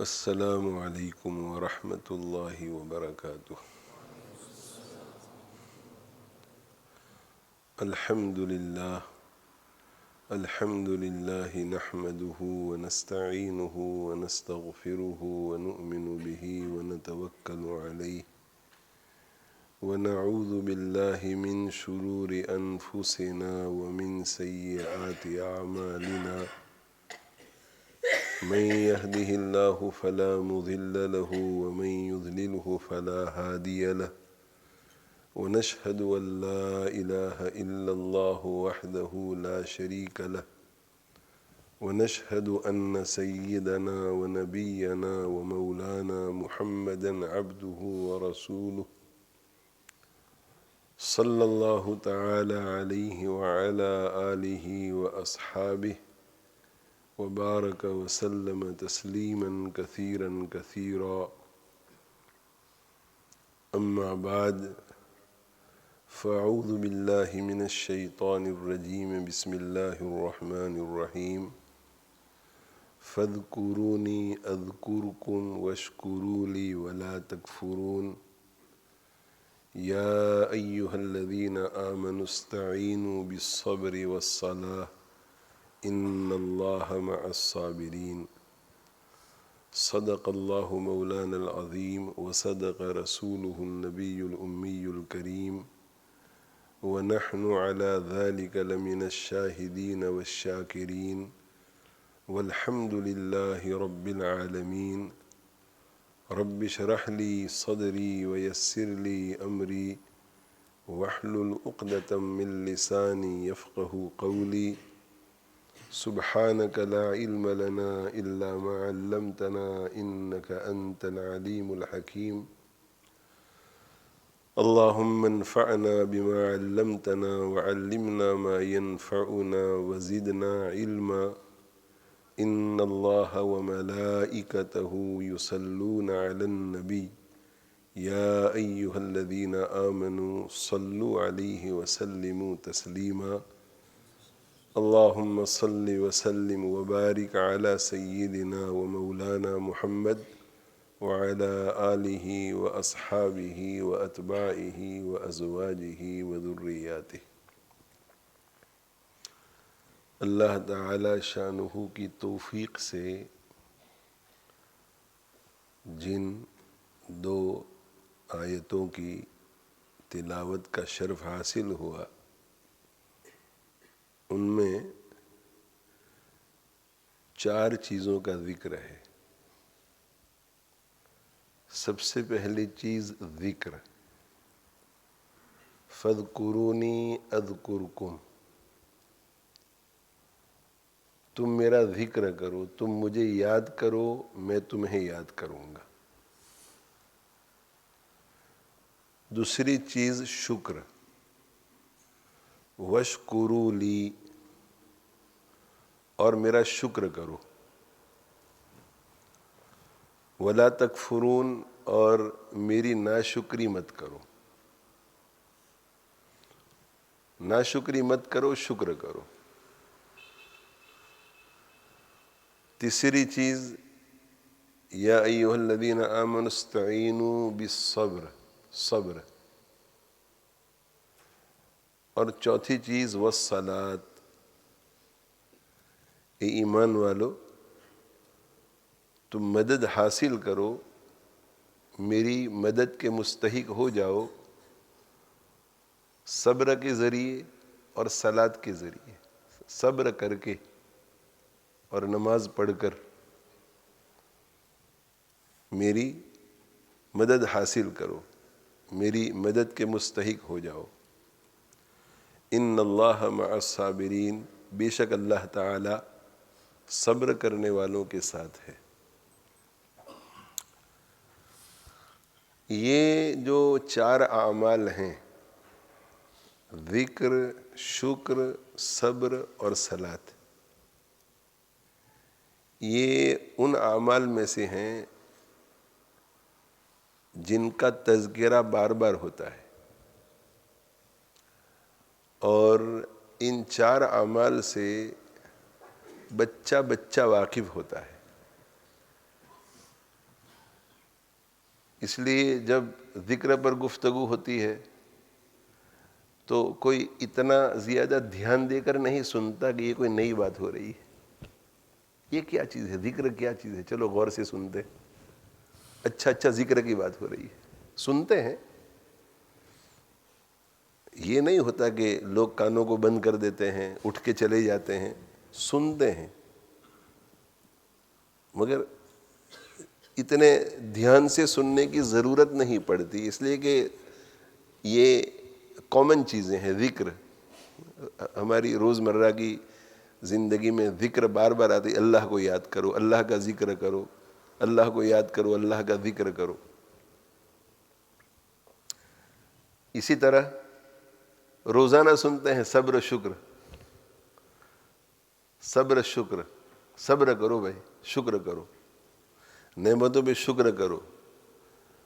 السلام علیکم ورحمۃ اللہ وبرکاتہ۔ الحمد للہ نحمده ونستعینه ونستغفره ونؤمن به ونتوکل علیہ ونعوذ باللہ من شرور انفسنا ومن سیئات اعمالنا، من يهده الله فلا مضل له ومن يضلله فلا هادي له، ونشهد أن لا إله إلا الله وحده لا شريك له، ونشهد أن سيدنا ونبينا ومولانا محمدا عبده ورسوله صلى الله تعالى عليه وعلى آله وأصحابه وبارك وسلم تسليما كثيرا كثيرا، أما بعد فأعوذ بالله من الشيطان الرجيم، بسم الله الرحمن الرحيم، فاذكروني أذكركم واشكروا لي ولا تكفرون، يا أيها الذين آمنوا استعينوا بالصبر والصلاة إن الله مع الصابرين، صدق الله مولانا العظيم وصدق رسوله النبي الأمي الكريم، ونحن على ذلك لمن الشاهدين والشاكرين، والحمد لله رب العالمين، رب اشرح لي صدري ويسر لي أمري واحلل عقدة من لساني يفقه قولي، سبحانك لا علم لنا إلا ما علمتنا إنك أنت العليم الحكيم، اللهم انفعنا بما علمتنا وعلمنا ما ينفعنا وزدنا علما، إن الله وملائكته يصلون على النبي يا أيها الذين آمنوا صلوا عليه وسلموا تسليما، اللهم صل وسلم وبارك على سيدنا ومولانا محمد وعلى آله وأصحابه وأتباعه وأزواجه وذرياته۔ اللہ تعالی شانہ کی توفیق سے جن دو آیتوں کی تلاوت کا شرف حاصل ہوا، ان میں 4 چیزوں کا ذکر ہے۔ سب سے پہلی چیز ذکر، فاذکرونی اذکرکم، تم میرا ذکر کرو، تم مجھے یاد کرو، میں تمہیں یاد کروں گا۔ دوسری چیز شکر، واشکروا لی، اور میرا شکر کرو، ولا تکفرون، اور میری ناشکری مت کرو۔ ناشکری مت کرو، شکر کرو۔ تیسری چیز یا ایھا الذین آمنوا استعینوا بالصبر، صبر، اور چوتھی چیز والصلاۃ، اے ایمان والو تم مدد حاصل کرو، میری مدد کے مستحق ہو جاؤ، صبر کے ذریعے اور صلاۃ کے ذریعے، صبر کر کے اور نماز پڑھ کر میری مدد حاصل کرو، میری مدد کے مستحق ہو جاؤ۔ ان اللہ مع الصابرین، بے شک اللہ تعالی صبر کرنے والوں کے ساتھ ہے۔ یہ جو 4 اعمال ہیں، ذکر، شکر، صبر اور صلاۃ، یہ ان اعمال میں سے ہیں جن کا تذکرہ بار بار ہوتا ہے، اور ان 4 اعمال سے بچہ واقف ہوتا ہے۔ اس لیے جب ذکر پر گفتگو ہوتی ہے تو کوئی اتنا زیادہ دھیان دے کر نہیں سنتا کہ یہ کوئی نئی بات ہو رہی ہے، یہ کیا چیز ہے، ذکر کیا چیز ہے، چلو غور سے سنتے، اچھا ذکر کی بات ہو رہی ہے، سنتے ہیں۔ یہ نہیں ہوتا کہ لوگ کانوں کو بند کر دیتے ہیں، اٹھ کے چلے جاتے ہیں، سنتے ہیں، مگر اتنے دھیان سے سننے کی ضرورت نہیں پڑتی، اس لیے کہ یہ کامن چیزیں ہیں۔ ذکر ہماری روزمرہ کی زندگی میں ذکر بار بار آتی ہے، اللہ کو یاد کرو، اللہ کا ذکر کرو، اللہ کو یاد کرو، اللہ کا ذکر کرو۔ اسی طرح روزانہ سنتے ہیں صبر شکر، صبر شکر، صبر کرو بھائی، شکر کرو، نعمتوں پہ شکر کرو،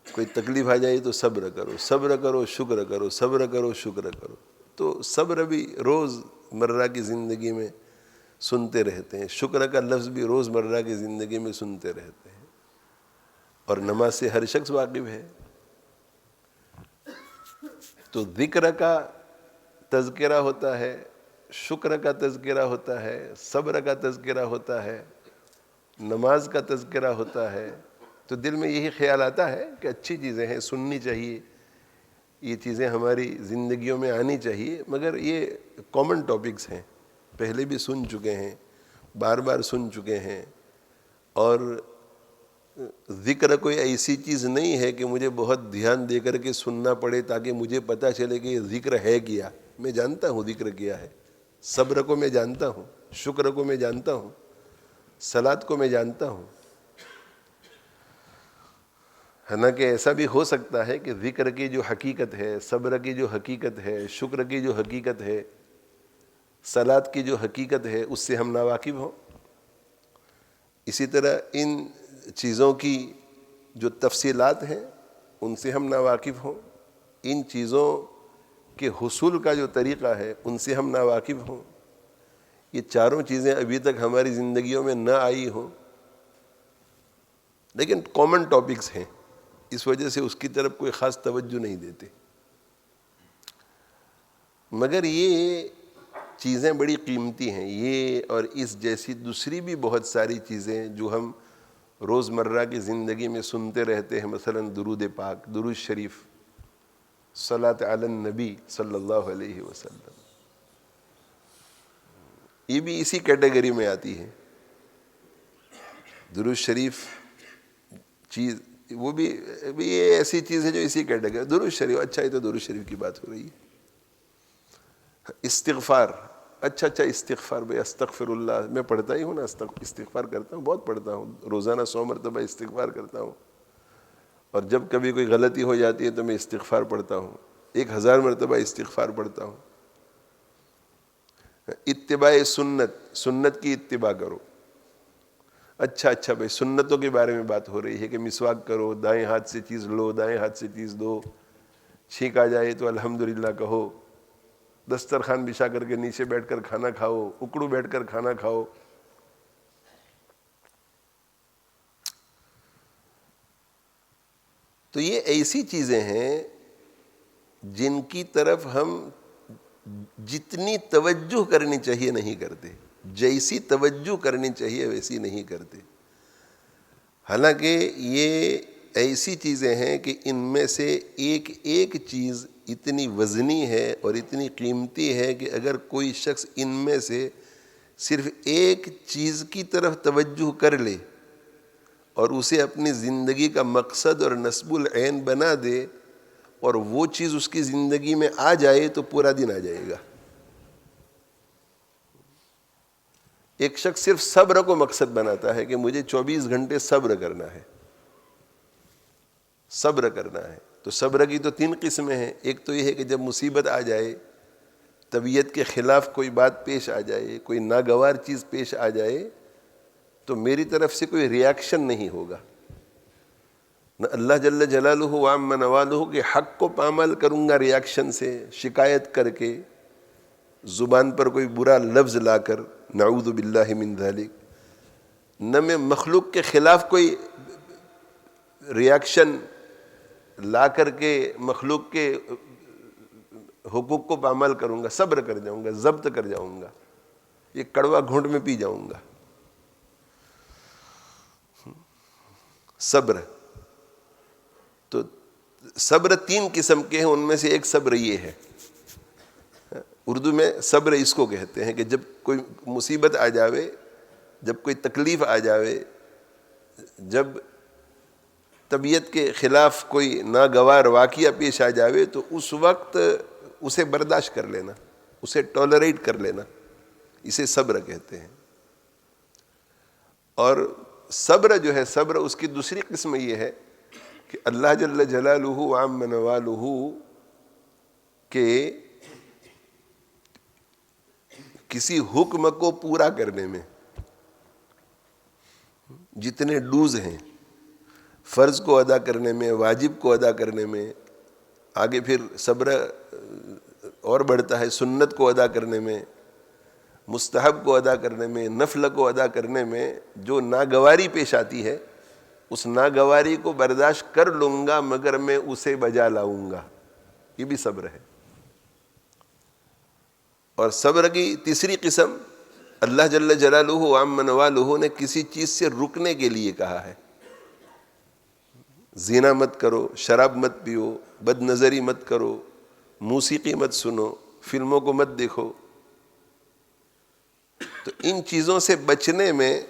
کوئی تکلیف آ جائے تو صبر کرو، صبر کرو، شکر کرو، صبر کرو، شکر کرو۔ تو صبر بھی روز مرہ کی زندگی میں سنتے رہتے ہیں، شکر کا لفظ بھی روز مرہ کی زندگی میں سنتے رہتے ہیں، اور نماز سے ہر شخص واقف ہے۔ تو ذکر کا تذکرہ ہوتا ہے، شکر کا تذکرہ ہوتا ہے، صبر کا تذکرہ ہوتا ہے، نماز کا تذکرہ ہوتا ہے، تو دل میں یہی خیال آتا ہے کہ اچھی چیزیں ہیں، سننی چاہیے، یہ چیزیں ہماری زندگیوں میں آنی چاہیے، مگر یہ کامن ٹاپکس ہیں، پہلے بھی سن چکے ہیں، بار بار سن چکے ہیں، اور ذکر کوئی ایسی چیز نہیں ہے کہ مجھے بہت دھیان دے کر کے سننا پڑے تاکہ مجھے پتہ چلے کہ یہ ذکر ہے کیا۔ میں جانتا ہوں ذکر کیا ہے، صبر کو میں جانتا ہوں، شکر کو میں جانتا ہوں، صلاۃ کو میں جانتا ہوں۔ حالانکہ ایسا بھی ہو سکتا ہے کہ ذکر کی جو حقیقت ہے، صبر کی جو حقیقت ہے، شکر کی جو حقیقت ہے، صلاۃ کی جو حقیقت ہے، اس سے ہم ناواقف ہوں۔ اسی طرح ان چیزوں کی جو تفصیلات ہیں ان سے ہم ناواقف ہوں، ان چیزوں کے حصول کا جو طریقہ ہے ان سے ہم ناواقف ہوں، یہ چاروں چیزیں ابھی تک ہماری زندگیوں میں نہ آئی ہوں، لیکن کامن ٹاپکس ہیں، اس وجہ سے اس کی طرف کوئی خاص توجہ نہیں دیتے۔ مگر یہ چیزیں بڑی قیمتی ہیں، یہ اور اس جیسی دوسری بھی بہت ساری چیزیں جو ہم روزمرہ کی زندگی میں سنتے رہتے ہیں، مثلا درود پاک، درود شریف، صلاۃ علی النبی صلی اللہ علیہ وسلم، یہ بھی اسی کیٹیگری میں آتی ہے۔ درود شریف چیز وہ بھی یہ ایسی چیز ہے جو اسی کیٹیگری، درود شریف، اچھا یہ تو درود شریف کی بات ہو رہی ہے۔ استغفار، اچھا استغفار، بھائی استغفر اللہ میں پڑھتا ہی ہوں نا، استغفار کرتا ہوں، بہت پڑھتا ہوں، روزانہ 100 مرتبہ استغفار کرتا ہوں، اور جب کبھی کوئی غلطی ہو جاتی ہے تو میں استغفار پڑھتا ہوں، 1000 مرتبہ استغفار پڑھتا ہوں۔ اتباع سنت، سنت کی اتباع کرو، اچھا بھائی سنتوں کے بارے میں بات ہو رہی ہے کہ مسواک کرو، دائیں ہاتھ سے چیز لو، دائیں ہاتھ سے چیز دو، چھینک آ جائے تو الحمدللہ کہو، دسترخوان بچھا کر کے نیچے بیٹھ کر کھانا کھاؤ، اکڑو بیٹھ کر کھانا کھاؤ۔ تو یہ ایسی چیزیں ہیں جن کی طرف ہم جتنی توجہ کرنی چاہیے نہیں کرتے، جیسی توجہ کرنی چاہیے ویسی نہیں کرتے۔ حالانکہ یہ ایسی چیزیں ہیں کہ ان میں سے ایک ایک چیز اتنی وزنی ہے اور اتنی قیمتی ہے کہ اگر کوئی شخص ان میں سے صرف ایک چیز کی طرف توجہ کر لے اور اسے اپنی زندگی کا مقصد اور نصب العین بنا دے اور وہ چیز اس کی زندگی میں آ جائے تو پورا دن آ جائے گا۔ ایک شخص صرف صبر کو مقصد بناتا ہے کہ مجھے 24 گھنٹے صبر کرنا ہے، صبر کرنا ہے، تو صبر کی تو 3 قسمیں ہیں۔ ایک تو یہ ہے کہ جب مصیبت آ جائے، طبیعت کے خلاف کوئی بات پیش آ جائے، کوئی ناگوار چیز پیش آ جائے، تو میری طرف سے کوئی ریاکشن نہیں ہوگا، نہ اللہ جل جلالہ وعم نوالہ کے حق کو پامال کروں گا ریاکشن سے، شکایت کر کے، زبان پر کوئی برا لفظ لا کر، نعوذ باللہ من ذالک، نہ میں مخلوق کے خلاف کوئی ریاکشن لا کر کے مخلوق کے حقوق کو پامال کروں گا، صبر کر جاؤں گا، ضبط کر جاؤں گا، یہ کڑوا گھونٹ میں پی جاؤں گا. صبر. تو صبر 3 قسم کے ہیں، ان میں سے ایک صبر یہ ہے. اردو میں صبر اس کو کہتے ہیں کہ جب کوئی مصیبت آ جاوے، جب کوئی تکلیف آ جاوے، جب طبیعت کے خلاف کوئی ناگوار واقعہ پیش آ جاوے تو اس وقت اسے برداشت کر لینا، اسے ٹالریٹ کر لینا، اسے صبر کہتے ہیں. اور صبر جو ہے، صبر اس کی دوسری قسم یہ ہے کہ اللہ جل جلالہ وعم نوالہ کے کسی حکم کو پورا کرنے میں جتنے ڈوز ہیں، فرض کو ادا کرنے میں، واجب کو ادا کرنے میں، آگے پھر صبر اور بڑھتا ہے سنت کو ادا کرنے میں، مستحب کو ادا کرنے میں، نفل کو ادا کرنے میں جو ناگواری پیش آتی ہے، اس ناگواری کو برداشت کر لوں گا مگر میں اسے بجا لاؤں گا، یہ بھی صبر ہے. اور صبر کی تیسری قسم اللہ جل جلالہ وعم نوالہ نے کسی چیز سے رکنے کے لیے کہا ہے. زنا مت کرو، شراب مت پیو، بد نظری مت کرو، موسیقی مت سنو، فلموں کو مت دیکھو. تو ان چیزوں سے بچنے میں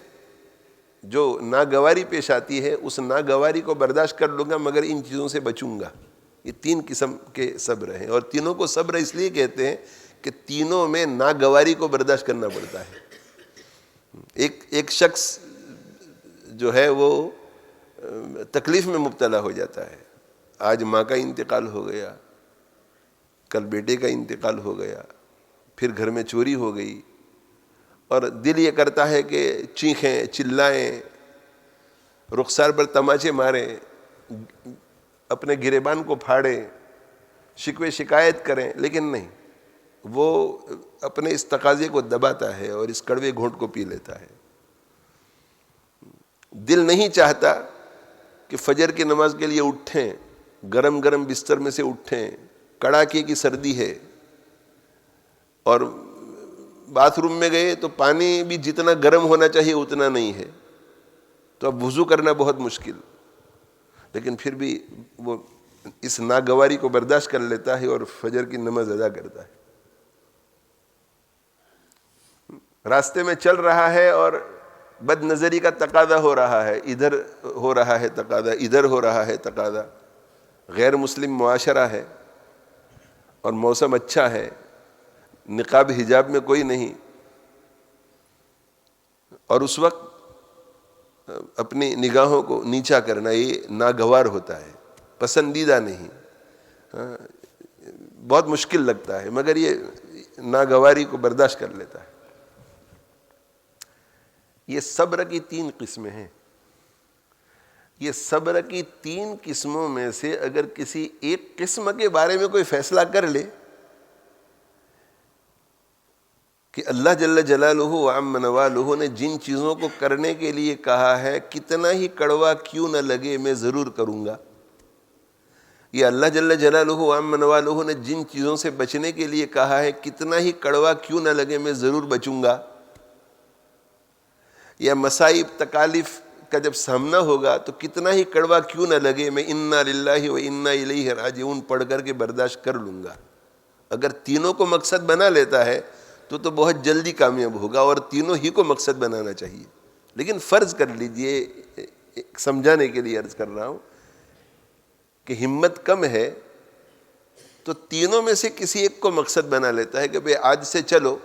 جو ناگواری پیش آتی ہے، اس ناگواری کو برداشت کر لوں گا مگر ان چیزوں سے بچوں گا. یہ 3 قسم کے صبر ہیں، اور تینوں کو صبر اس لیے کہتے ہیں کہ تینوں میں ناگواری کو برداشت کرنا پڑتا ہے. ایک شخص جو ہے وہ تکلیف میں مبتلا ہو جاتا ہے، آج ماں کا انتقال ہو گیا، کل بیٹے کا انتقال ہو گیا، پھر گھر میں چوری ہو گئی، اور دل یہ کرتا ہے کہ چیخیں، چلائیں، رخسار پر تماچے ماریں، اپنے گریبان کو پھاڑیں، شکوے شکایت کریں، لیکن نہیں، وہ اپنے اس تقاضے کو دباتا ہے اور اس کڑوے گھونٹ کو پی لیتا ہے. دل نہیں چاہتا کہ فجر کی نماز کے لیے اٹھیں، گرم گرم بستر میں سے اٹھیں، کڑاکے کی سردی ہے، اور باتھ روم میں گئے تو پانی بھی جتنا گرم ہونا چاہیے اتنا نہیں ہے، تو اب وضو کرنا بہت مشکل، لیکن پھر بھی وہ اس ناگواری کو برداشت کر لیتا ہے اور فجر کی نماز ادا کرتا ہے. راستے میں چل رہا ہے اور بد نظری کا تقاضا ہو رہا ہے، ادھر ہو رہا ہے تقاضا، ادھر ہو رہا ہے تقاضا، غیر مسلم معاشرہ ہے اور موسم اچھا ہے، نقاب حجاب میں کوئی نہیں، اور اس وقت اپنی نگاہوں کو نیچا کرنا یہ ناگوار ہوتا ہے، پسندیدہ نہیں، بہت مشکل لگتا ہے، مگر یہ ناگواری کو برداشت کر لیتا ہے. یہ صبر کی 3 قسمیں ہیں. یہ صبر کی 3 قسموں میں سے اگر کسی ایک قسم کے بارے میں کوئی فیصلہ کر لے کہ اللہ جل جلالہ وعم نوالہ نے جن چیزوں کو کرنے کے لیے کہا ہے کتنا ہی کڑوا کیوں نہ لگے میں ضرور کروں گا، یہ اللہ جل جلالہ وعم نوالہ نے جن چیزوں سے بچنے کے لیے کہا ہے کتنا ہی کڑوا کیوں نہ لگے میں ضرور بچوں گا، یا مصائب تکالیف کا جب سامنا ہوگا تو کتنا ہی کڑوا کیوں نہ لگے میں انا للہ و انا الیہ راجعون پڑھ کر کے برداشت کر لوں گا. اگر تینوں کو مقصد بنا لیتا ہے تو بہت جلدی کامیاب ہوگا، اور تینوں ہی کو مقصد بنانا چاہیے. لیکن فرض کر لیجئے، سمجھانے کے لیے عرض کر رہا ہوں کہ ہمت کم ہے تو تینوں میں سے کسی ایک کو مقصد بنا لیتا ہے کہ بھئی آج سے چلو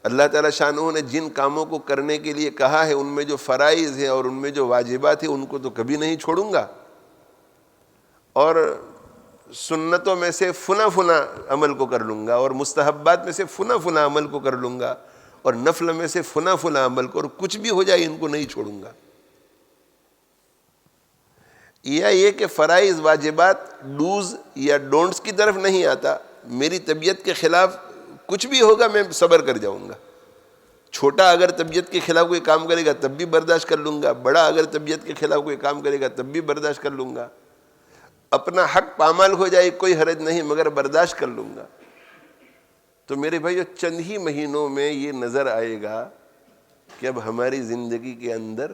اللہ تعالیٰ شانہ نے جن کاموں کو کرنے کے لیے کہا ہے ان میں جو فرائض ہیں اور ان میں جو واجبات ہیں ان کو تو کبھی نہیں چھوڑوں گا، اور سنتوں میں سے فنا عمل کو کر لوں گا، اور مستحبات میں سے فنا عمل کو کر لوں گا، اور نفل میں سے فنا عمل کو، اور کچھ بھی ہو جائے ان کو نہیں چھوڑوں گا. یا یہ کہ فرائض واجبات ڈوز یا ڈونٹس کی طرف نہیں آتا، میری طبیعت کے خلاف کچھ بھی ہوگا میں صبر کر جاؤں گا. چھوٹا اگر طبیعت کے خلاف کوئی کام کرے گا تب بھی برداشت کر لوں گا، بڑا اگر طبیعت کے خلاف کوئی کام کرے گا تب بھی برداشت کر لوں گا. اپنا حق پامال ہو جائے کوئی حرج نہیں، مگر برداشت کر لوں گا. تو میرے بھائیو چند ہی مہینوں میں یہ نظر آئے گا کہ اب ہماری زندگی کے اندر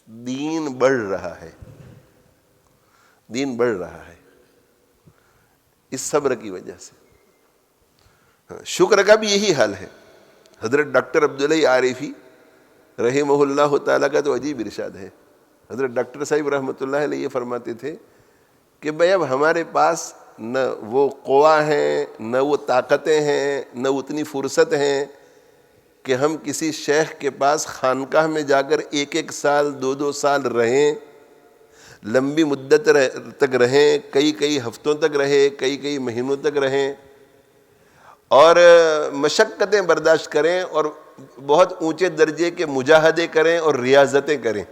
دین بڑھ رہا ہے، دین بڑھ رہا ہے اس صبر کی وجہ سے. شکر کا بھی یہی حال ہے. حضرت ڈاکٹر عبداللہ عارفی رحمہ اللہ تعالیٰ کا تو عجیب ارشاد ہے. حضرت ڈاکٹر صاحب رحمۃ اللہ علیہ یہ فرماتے تھے کہ بھائی اب ہمارے پاس نہ وہ قوا ہیں، نہ وہ طاقتیں ہیں، نہ اتنی فرصت ہیں کہ ہم کسی شیخ کے پاس خانقاہ میں جا کر 1 سال 2 سال رہیں، لمبی مدت تک رہیں، کئی ہفتوں تک رہیں، کئی مہینوں تک رہیں اور مشقتیں برداشت کریں اور بہت اونچے درجے کے مجاہدے کریں اور ریاضتیں کریں،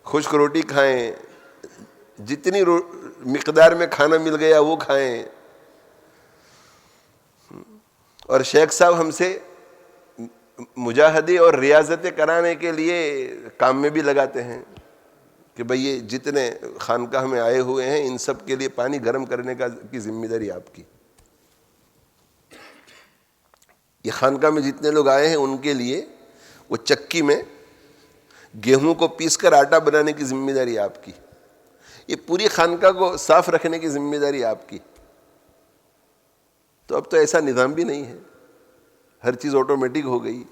خشک روٹی کھائیں، جتنی مقدار میں کھانا مل گیا وہ کھائیں. اور شیخ صاحب ہم سے مجاہدے اور ریاضتیں کرانے کے لیے کام میں بھی لگاتے ہیں کہ بھئی یہ جتنے خانقاہ میں آئے ہوئے ہیں ان سب کے لیے پانی گرم کرنے کی ذمہ داری آپ کی. یہ خانقاہ میں جتنے لوگ آئے ہیں ان کے لیے وہ چکی میں گیہوں کو پیس کر آٹا بنانے کی ذمہ داری آپ کی. یہ پوری خانقاہ کو صاف رکھنے کی ذمہ داری آپ کی. تو اب تو ایسا نظام بھی نہیں ہے، ہر چیز آٹومیٹک ہو گئی.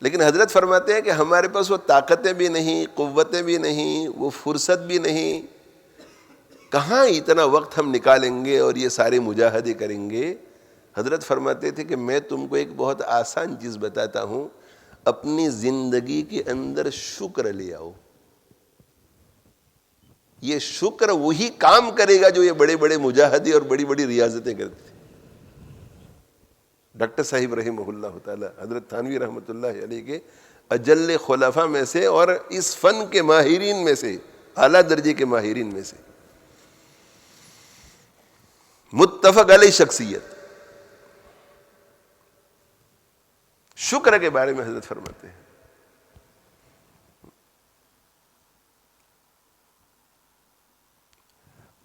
لیکن حضرت فرماتے ہیں کہ ہمارے پاس وہ طاقتیں بھی نہیں، قوتیں بھی نہیں، وہ فرصت بھی نہیں. کہاں اتنا وقت ہم نکالیں گے اور یہ سارے مجاہدے کریں گے؟ حضرت فرماتے تھے کہ میں تم کو ایک بہت آسان چیز بتاتا ہوں، اپنی زندگی کے اندر شکر لے آؤ. یہ شکر وہی کام کرے گا جو یہ بڑے بڑے مجاہدے اور بڑی بڑی ریاضتیں کرتے تھے. ڈاکٹر صاحب رحمہ اللہ تعالی، حضرت تھانوی رحمۃ اللہ علیہ کے اجل خلفاء میں سے اور اس فن کے ماہرین میں سے، اعلیٰ درجے کے ماہرین میں سے، متفق علیہ شخصیت. شکر کے بارے میں حضرت فرماتے ہیں.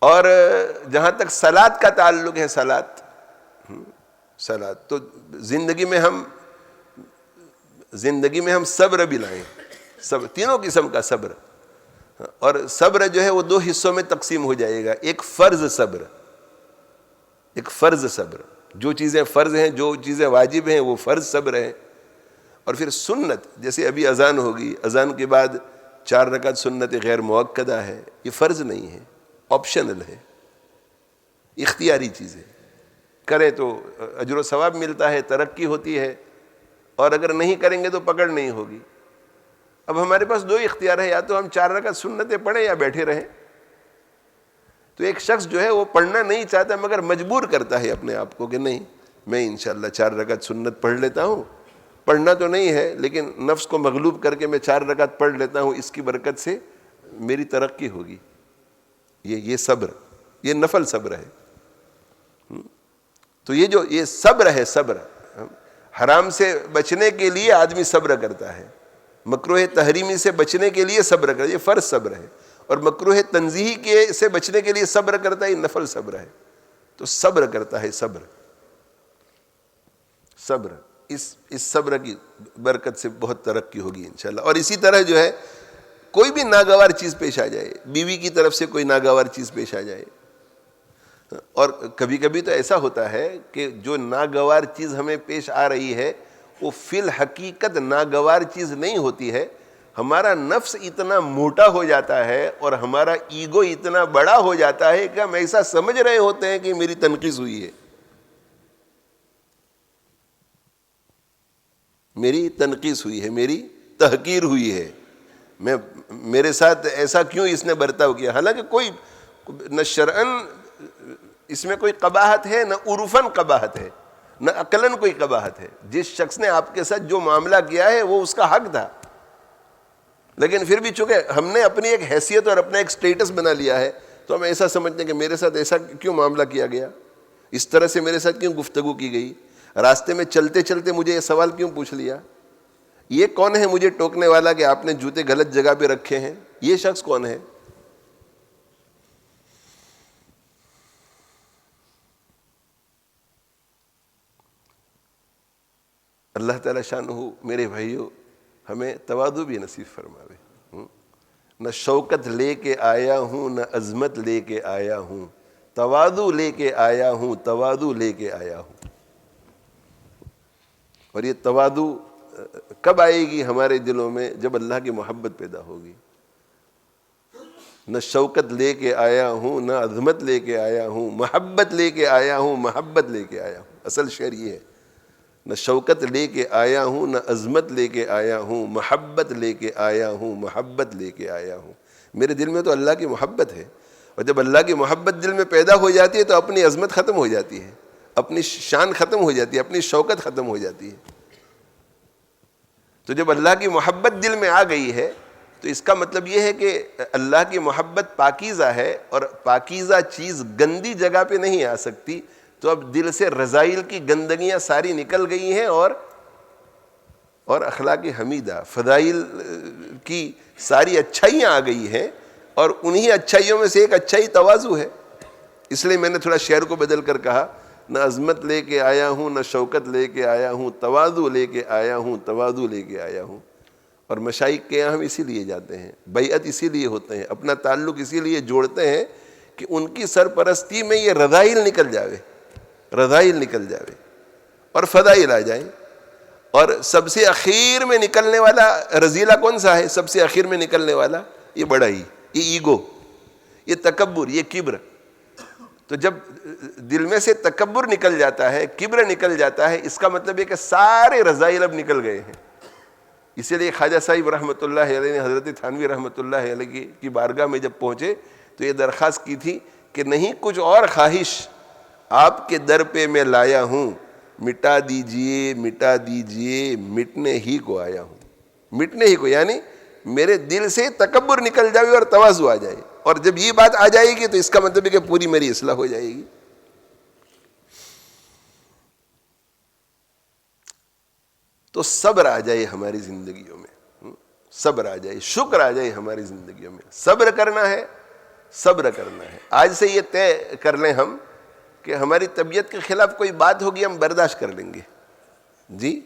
اور جہاں تک صلاۃ کا تعلق ہے، صلاۃ تو زندگی میں ہم صبر بھی لائیں، صبر تینوں قسم کا صبر. اور صبر جو ہے وہ 2 حصوں میں تقسیم ہو جائے گا. ایک فرض صبر، ایک فرض صبر، جو چیزیں فرض ہیں، جو چیزیں واجب ہیں وہ فرض صبر ہے. اور پھر سنت، جیسے ابھی اذان ہوگی، اذان کے بعد 4 رکعت سنت غیر مؤکدہ ہے، یہ فرض نہیں ہے، آپشنل ہے، اختیاری چیز ہے. کریں تو اجر و ثواب ملتا ہے، ترقی ہوتی ہے، اور اگر نہیں کریں گے تو پکڑ نہیں ہوگی. اب ہمارے پاس 2 اختیار ہے، یا تو ہم 4 رکعت سنتیں پڑھیں یا بیٹھے رہیں. تو ایک شخص جو ہے وہ پڑھنا نہیں چاہتا مگر مجبور کرتا ہے اپنے آپ کو کہ نہیں میں انشاءاللہ 4 رکعت سنت پڑھ لیتا ہوں. پڑھنا تو نہیں ہے لیکن نفس کو مغلوب کر کے میں 4 رکعت پڑھ لیتا ہوں، اس کی برکت سے میری ترقی ہوگی. یہ صبر، یہ نفل صبر ہے. تو یہ صبر ہے. صبر حرام سے بچنے کے لیے آدمی صبر کرتا ہے، مکروہ تحریمی سے بچنے کے لیے صبر کرتا ہے، یہ فرض صبر ہے. اور مکروہ تنزیہی سے بچنے کے لیے صبر کرتا ہے، یہ نفل صبر ہے. تو صبر کرتا ہے، صبر اس صبر کی برکت سے بہت ترقی ہوگی انشاءاللہ. اور اسی طرح جو ہے کوئی بھی ناگوار چیز پیش آ جائے، بیوی کی طرف سے کوئی ناگوار چیز پیش آ جائے، اور کبھی کبھی تو ایسا ہوتا ہے کہ جو ناگوار چیز ہمیں پیش آ رہی ہے وہ فی الحقیقت ناگوار چیز نہیں ہوتی ہے. ہمارا نفس اتنا موٹا ہو جاتا ہے اور ہمارا ایگو اتنا بڑا ہو جاتا ہے کہ ہم ایسا سمجھ رہے ہوتے ہیں کہ میری تنقیص ہوئی ہے، میری تنقیص ہوئی ہے، میری تحقیر ہوئی ہے، میرے ساتھ ایسا کیوں اس نے برتاؤ کیا. حالانکہ کوئی نہ شرعن اس میں کوئی قباحت ہے، نہ عرفاً قباحت ہے، نہ عقلاً کوئی قباحت ہے. جس شخص نے آپ کے ساتھ جو معاملہ کیا ہے وہ اس کا حق تھا، لیکن پھر بھی چونکہ ہم نے اپنی ایک حیثیت اور اپنا ایک سٹیٹس بنا لیا ہے تو ہم ایسا سمجھتے ہیں کہ میرے ساتھ ایسا کیوں معاملہ کیا گیا، اس طرح سے میرے ساتھ کیوں گفتگو کی گئی، راستے میں چلتے چلتے مجھے یہ سوال کیوں پوچھ لیا، یہ کون ہے مجھے ٹوکنے والا کہ آپ نے جوتے غلط جگہ پہ رکھے ہیں، یہ شخص کون ہے. اللہ تعالیٰ شانہ میرے بھائیوں ہمیں تواضع بھی نصیب فرماوے. نہ شوکت لے کے آیا ہوں نہ عظمت لے کے آیا ہوں, تواضع لے کے آیا ہوں, تواضع لے کے آیا ہوں. اور یہ تواضع کب آئے گی ہمارے دلوں میں؟ جب اللہ کی محبت پیدا ہوگی. نہ شوکت لے کے آیا ہوں نہ عظمت لے کے آیا ہوں, محبت لے کے آیا ہوں, محبت لے کے آیا ہوں. اصل شعر یہ ہے, نہ شوکت لے کے آیا ہوں نہ عظمت لے کے آیا ہوں, محبت لے کے آیا ہوں, محبت لے کے آیا ہوں. میرے دل میں تو اللہ کی محبت ہے, اور جب اللہ کی محبت دل میں پیدا ہو جاتی ہے تو اپنی عظمت ختم ہو جاتی ہے, اپنی شان ختم ہو جاتی ہے, اپنی شوکت ختم ہو جاتی ہے. تو جب اللہ کی محبت دل میں آ گئی ہے تو اس کا مطلب یہ ہے کہ اللہ کی محبت پاکیزہ ہے, اور پاکیزہ چیز گندی جگہ پہ نہیں آ سکتی. تو اب دل سے رذائل کی گندگیاں ساری نکل گئی ہیں, اور اخلاق حمیدہ فضائل کی ساری اچھائیاں آ گئی ہیں, اور انہی اچھائیوں میں سے ایک اچھائی تواضع ہے. اس لیے میں نے تھوڑا شعر کو بدل کر کہا, نہ عظمت لے کے آیا ہوں نہ شوکت لے کے آیا ہوں, تواضع لے کے آیا ہوں, تواضع لے کے آیا ہوں. اور مشائخ کے یہاں ہم اسی لیے جاتے ہیں, بیعت اسی لیے ہوتے ہیں, اپنا تعلق اسی لیے جوڑتے ہیں کہ ان کی سرپرستی میں یہ رذائل نکل جاوے, رذائل نکل جاوے اور فضائل آ جائیں. اور سب سے اخیر میں نکلنے والا رذیلہ کون سا ہے؟ سب سے اخیر میں نکلنے والا یہ بڑائی, یہ ایگو, یہ تکبر, یہ کبر. تو جب دل میں سے تکبر نکل جاتا ہے, کبر نکل جاتا ہے, اس کا مطلب ہے کہ سارے رذائل اب نکل گئے ہیں. اسی لیے خواجہ صاحب رحمۃ اللہ علیہ نے حضرت تھانوی رحمۃ اللہ علیہ کی بارگاہ میں جب پہنچے تو یہ درخواست کی تھی کہ نہیں کچھ اور خواہش آپ کے در پہ میں لایا ہوں, مٹا دیجئے مٹا دیجئے, مٹنے ہی کو آیا ہوں. مٹنے ہی کو یعنی میرے دل سے تکبر نکل جائے اور تواضع آ جائے, اور جب یہ بات آ جائے گی تو اس کا مطلب ہے کہ پوری میری اصلاح ہو جائے گی. تو صبر آ جائے ہماری زندگیوں میں, صبر آ جائے, شکر آ جائے ہماری زندگیوں میں. صبر کرنا ہے, صبر کرنا ہے. آج سے یہ طے کر لیں ہم کہ ہماری طبیعت کے خلاف کوئی بات ہوگی ہم برداشت کر لیں گے جی,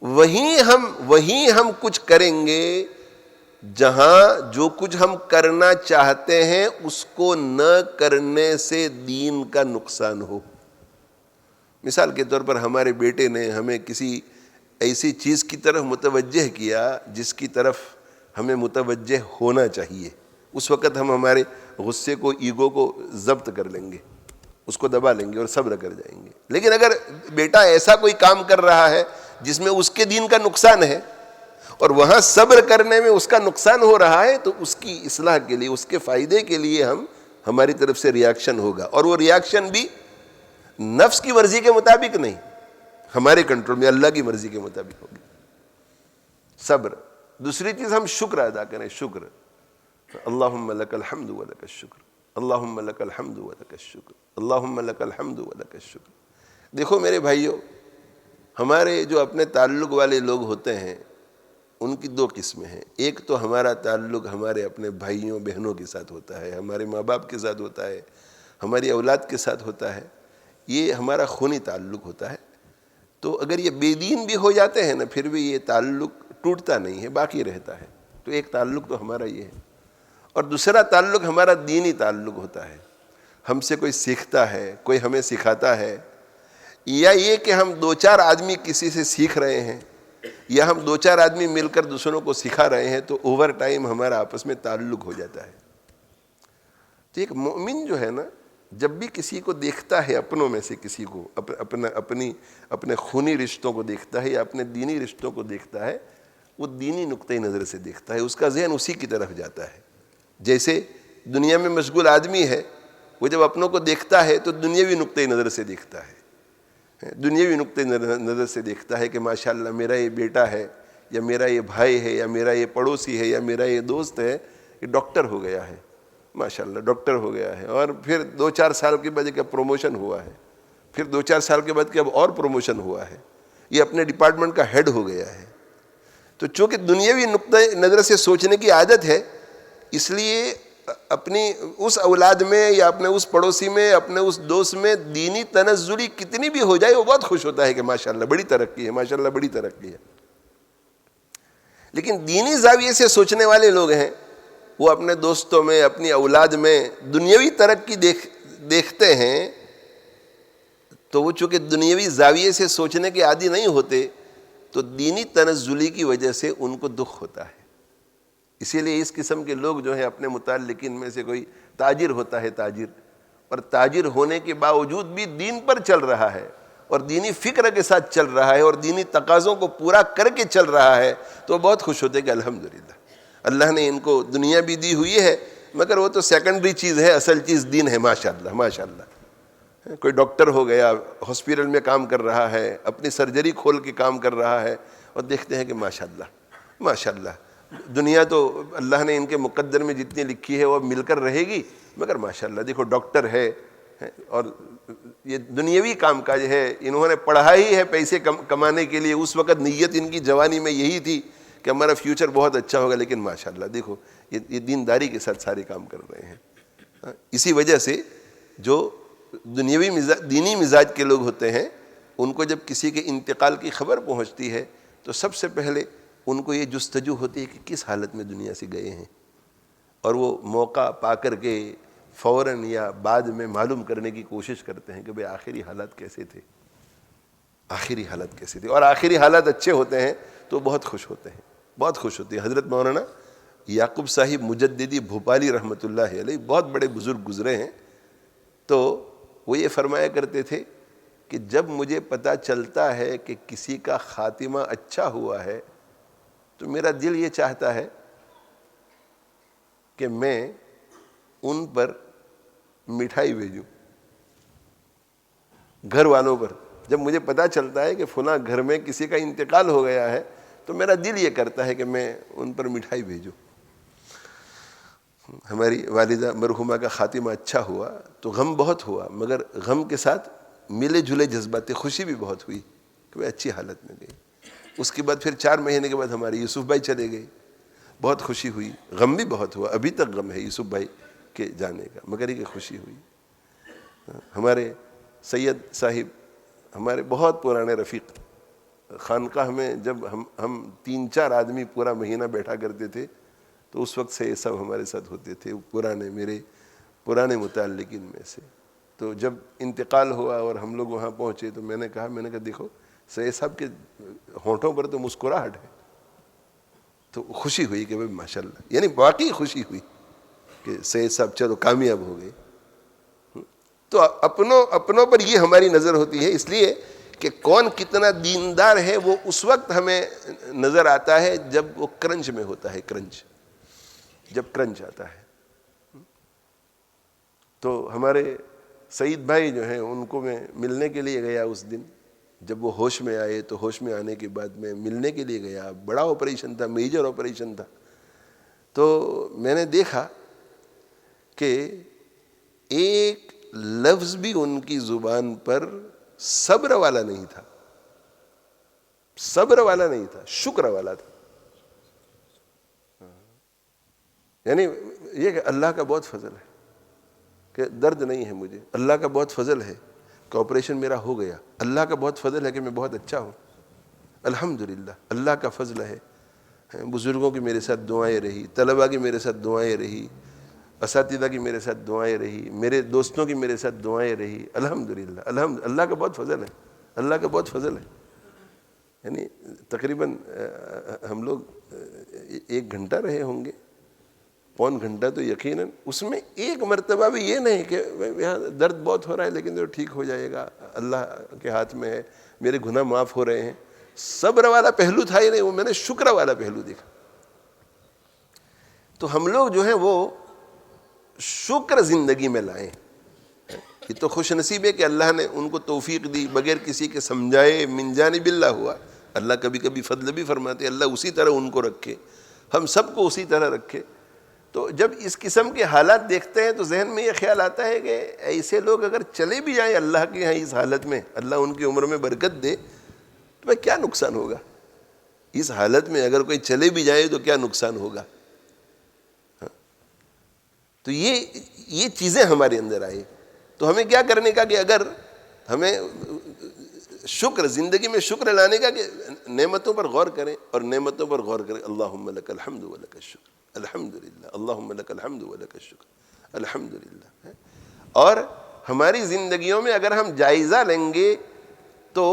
وہیں ہم کچھ کریں گے جہاں جو کچھ ہم کرنا چاہتے ہیں اس کو نہ کرنے سے دین کا نقصان ہو. مثال کے طور پر ہمارے بیٹے نے ہمیں کسی ایسی چیز کی طرف متوجہ کیا جس کی طرف ہمیں متوجہ ہونا چاہیے, اس وقت ہم ہمارے غصے کو, ایگو کو ضبط کر لیں گے, اس کو دبا لیں گے اور صبر کر جائیں گے. لیکن اگر بیٹا ایسا کوئی کام کر رہا ہے جس میں اس کے دین کا نقصان ہے اور وہاں صبر کرنے میں اس کا نقصان ہو رہا ہے, تو اس کی اصلاح کے لیے, اس کے فائدے کے لیے ہماری طرف سے ریاکشن ہوگا, اور وہ ریاکشن بھی نفس کی مرضی کے مطابق نہیں, ہمارے کنٹرول میں اللہ کی مرضی کے مطابق ہوگی. صبر. دوسری چیز ہم شکر ادا کریں, شکر. اللہم لک الحمد و لک الشکر, اللہم لک الحمد و لک الشکر, اللہم لک الحمد و لک الشکر. دیکھو میرے بھائیوں, ہمارے جو اپنے تعلق والے لوگ ہوتے ہیں ان کی دو قسمیں ہیں. ایک تو ہمارا تعلق ہمارے اپنے بھائیوں بہنوں کے ساتھ ہوتا ہے, ہمارے ماں باپ کے ساتھ ہوتا ہے, ہماری اولاد کے ساتھ ہوتا ہے, یہ ہمارا خونی تعلق ہوتا ہے. تو اگر یہ بے دین بھی ہو جاتے ہیں نا پھر بھی یہ تعلق ٹوٹتا نہیں ہے, باقی رہتا ہے. تو ایک تعلق تو ہمارا یہ ہے. اور دوسرا تعلق ہمارا دینی تعلق ہوتا ہے, ہم سے کوئی سیکھتا ہے, کوئی ہمیں سکھاتا ہے, یا یہ کہ ہم دو چار آدمی کسی سے سیکھ رہے ہیں, یا ہم دو چار آدمی مل کر دوسروں کو سکھا رہے ہیں, تو اوور ٹائم ہمارا آپس میں تعلق ہو جاتا ہے. تو ایک مومن جو ہے نا جب بھی کسی کو دیکھتا ہے, اپنوں میں سے کسی کو, اپنے خونی رشتوں کو دیکھتا ہے یا اپنے دینی رشتوں کو دیکھتا ہے, وہ دینی نقطۂ نظر سے دیکھتا ہے, اس کا ذہن اسی کی طرف جاتا ہے. جیسے دنیا میں مشغول آدمی ہے, وہ جب اپنوں کو دیکھتا ہے تو دنیاوی نقطۂ نظر سے دیکھتا ہے, دنیاوی نقطۂ نظر سے دیکھتا ہے کہ ماشاءاللہ میرا یہ بیٹا ہے, یا میرا یہ بھائی ہے, یا میرا یہ پڑوسی ہے, یا میرا یہ دوست ہے, یہ ڈاکٹر ہو گیا ہے, ماشاءاللہ ڈاکٹر ہو گیا ہے, اور پھر 2-4 سال کے بعد کہ پروموشن ہوا ہے, پھر 2-4 سال کے بعد کہ اب اور پروموشن ہوا ہے, یہ اپنے ڈپارٹمنٹ کا ہیڈ ہو گیا ہے. تو چونکہ دنیاوی نقطۂ نظر سے سوچنے کی عادت ہے, اس لیے اپنی اس اولاد میں یا اپنے اس پڑوسی میں, اپنے اس دوست میں دینی تنزلی کتنی بھی ہو جائے وہ بہت خوش ہوتا ہے کہ ماشاءاللہ بڑی ترقی ہے, ماشاءاللہ بڑی ترقی ہے. لیکن دینی زاویے سے سوچنے والے لوگ ہیں, وہ اپنے دوستوں میں, اپنی اولاد میں دنیاوی ترقی دیکھتے ہیں, تو وہ چونکہ دنیاوی زاویے سے سوچنے کے عادی نہیں ہوتے, تو دینی تنزلی کی وجہ سے ان کو دکھ ہوتا ہے. اسی لیے اس قسم کے لوگ جو ہیں, اپنے متعلقین میں سے کوئی تاجر ہوتا ہے, تاجر, اور تاجر ہونے کے باوجود بھی دین پر چل رہا ہے اور دینی فکر کے ساتھ چل رہا ہے اور دینی تقاضوں کو پورا کر کے چل رہا ہے, تو بہت خوش ہوتے کہ الحمدللہ اللہ نے ان کو دنیا بھی دی ہوئی ہے, مگر وہ تو سیکنڈری چیز ہے, اصل چیز دین ہے. ماشاءاللہ ماشاءاللہ. کوئی ڈاکٹر ہو گیا, ہاسپٹل میں کام کر رہا ہے, اپنی سرجری کھول کے کام کر رہا ہے, اور دیکھتے ہیں کہ ماشاءاللہ ماشاءاللہ دنیا تو اللہ نے ان کے مقدر میں جتنی لکھی ہے وہ مل کر رہے گی, مگر ماشاءاللہ دیکھو ڈاکٹر ہے, اور یہ دنیاوی کام کاج ہے, انہوں نے پڑھا ہی ہے پیسے کمانے کے لیے. اس وقت نیت ان کی جوانی میں یہی تھی کہ ہمارا فیوچر بہت اچھا ہوگا, لیکن ماشاءاللہ دیکھو یہ دینداری کے ساتھ سارے کام کر رہے ہیں. اسی وجہ سے جو دنیاوی دینی مزاج کے لوگ ہوتے ہیں, ان کو جب کسی کے انتقال کی خبر پہنچتی ہے تو سب سے پہلے ان کو یہ جستجو ہوتی ہے کہ کس حالت میں دنیا سے گئے ہیں, اور وہ موقع پا کر کے فوراً یا بعد میں معلوم کرنے کی کوشش کرتے ہیں کہ بھئی آخری حالات کیسے تھے, آخری حالات کیسے تھے. اور آخری حالات اچھے ہوتے ہیں تو بہت خوش ہوتے ہیں, بہت خوش ہوتے ہیں. حضرت مولانا یعقوب صاحب مجددی بھوپالی رحمۃ اللہ علیہ بہت بڑے بزرگ گزرے ہیں, تو وہ یہ فرمایا کرتے تھے کہ جب مجھے پتہ چلتا ہے کہ کسی کا خاتمہ اچھا ہوا ہے تو میرا دل یہ چاہتا ہے کہ میں ان پر مٹھائی بھیجوں, گھر والوں پر. جب مجھے پتہ چلتا ہے کہ فلاں گھر میں کسی کا انتقال ہو گیا ہے تو میرا دل یہ کرتا ہے کہ میں ان پر مٹھائی بھیجوں. ہماری والدہ مرحومہ کا خاتمہ اچھا ہوا تو غم بہت ہوا, مگر غم کے ساتھ ملے جلے جذبات, خوشی بھی بہت ہوئی کہ وہ اچھی حالت میں گئی. اس کے بعد پھر 4 مہینے کے بعد ہمارے یوسف بھائی چلے گئے, بہت خوشی ہوئی, غم بھی بہت ہوا, ابھی تک غم ہے یوسف بھائی کے جانے کا, مگر یہ کہ خوشی ہوئی. ہمارے سید صاحب ہمارے بہت پرانے رفیق, خانقاہ میں جب ہم 3-4 آدمی پورا مہینہ بیٹھا کرتے تھے تو اس وقت سے یہ سب ہمارے ساتھ ہوتے تھے, پرانے میرے پرانے متعلقین میں سے. تو جب انتقال ہوا اور ہم لوگ وہاں پہنچے تو میں نے کہا دیکھو سید صاحب کے ہونٹوں پر تو مسکراہٹ ہے. تو خوشی ہوئی کہ بھائی ماشاءاللہ, یعنی واقعی خوشی ہوئی کہ سید صاحب چلو کامیاب ہو گئے. تو اپنوں پر یہ ہماری نظر ہوتی ہے, اس لیے کہ کون کتنا دیندار ہے وہ اس وقت ہمیں نظر آتا ہے جب وہ کرنج میں ہوتا ہے, جب کرنج آتا ہے. تو ہمارے سعید بھائی جو ہیں ان کو میں ملنے کے لیے گیا اس دن, جب وہ ہوش میں آئے تو ہوش میں آنے کے بعد میں ملنے کے لیے گیا. بڑا آپریشن تھا, میجر آپریشن تھا. تو میں نے دیکھا کہ ایک لفظ بھی ان کی زبان پر صبر والا نہیں تھا, صبر والا نہیں تھا, شکر والا تھا. یعنی یہ کہ اللہ کا بہت فضل ہے کہ درد نہیں ہے مجھے, اللہ کا بہت فضل ہے کہ آپریشن میرا ہو گیا, اللہ کا بہت فضل ہے کہ میں بہت اچھا ہوں, الحمدللہ اللہ کا فضل ہے. بزرگوں کی میرے ساتھ دعائیں رہی, طلباء کی میرے ساتھ دعائیں رہی, اساتذہ کی میرے ساتھ دعائیں رہی, میرے دوستوں کی میرے ساتھ دعائیں رہی. الحمدللہ اللہ کا بہت فضل ہے, اللہ کا بہت فضل ہے. یعنی تقریباً ہم لوگ 1 گھنٹہ رہے ہوں گے, 1.25 گھنٹہ تو یقیناً. اس میں ایک مرتبہ بھی یہ نہیں کہ یہاں درد بہت ہو رہا ہے لیکن جو ٹھیک ہو جائے گا, اللہ کے ہاتھ میں ہے, میرے گناہ معاف ہو رہے ہیں. صبر والا پہلو تھا ہی نہیں, وہ میں نے شکر والا پہلو دیکھا. تو ہم لوگ جو ہیں وہ شکر زندگی میں لائیں. یہ تو خوش نصیب ہے کہ اللہ نے ان کو توفیق دی, بغیر کسی کے سمجھائے من جانب اللہ ہوا. اللہ کبھی کبھی فضل بھی فرماتے, اللہ اسی طرح ان کو رکھے, ہم سب کو اسی طرح رکھے. تو جب اس قسم کے حالات دیکھتے ہیں تو ذہن میں یہ خیال آتا ہے کہ ایسے لوگ اگر چلے بھی جائیں اللہ کے یہاں اس حالت میں, اللہ ان کی عمر میں برکت دے, تو میں کیا نقصان ہوگا. اس حالت میں اگر کوئی چلے بھی جائے تو کیا نقصان ہوگا. تو یہ چیزیں ہمارے اندر آئے تو ہمیں کیا کرنے کا کہ اگر ہمیں شکر زندگی میں شکر لانے کا کہ نعمتوں پر غور کریں اور نعمتوں پر غور کریں. اللہم لک الحمد ولک الشکر الحمدللہ اللہم لک الحمد ولک الشکر الحمدللہ. اور ہماری زندگیوں میں اگر ہم جائزہ لیں گے تو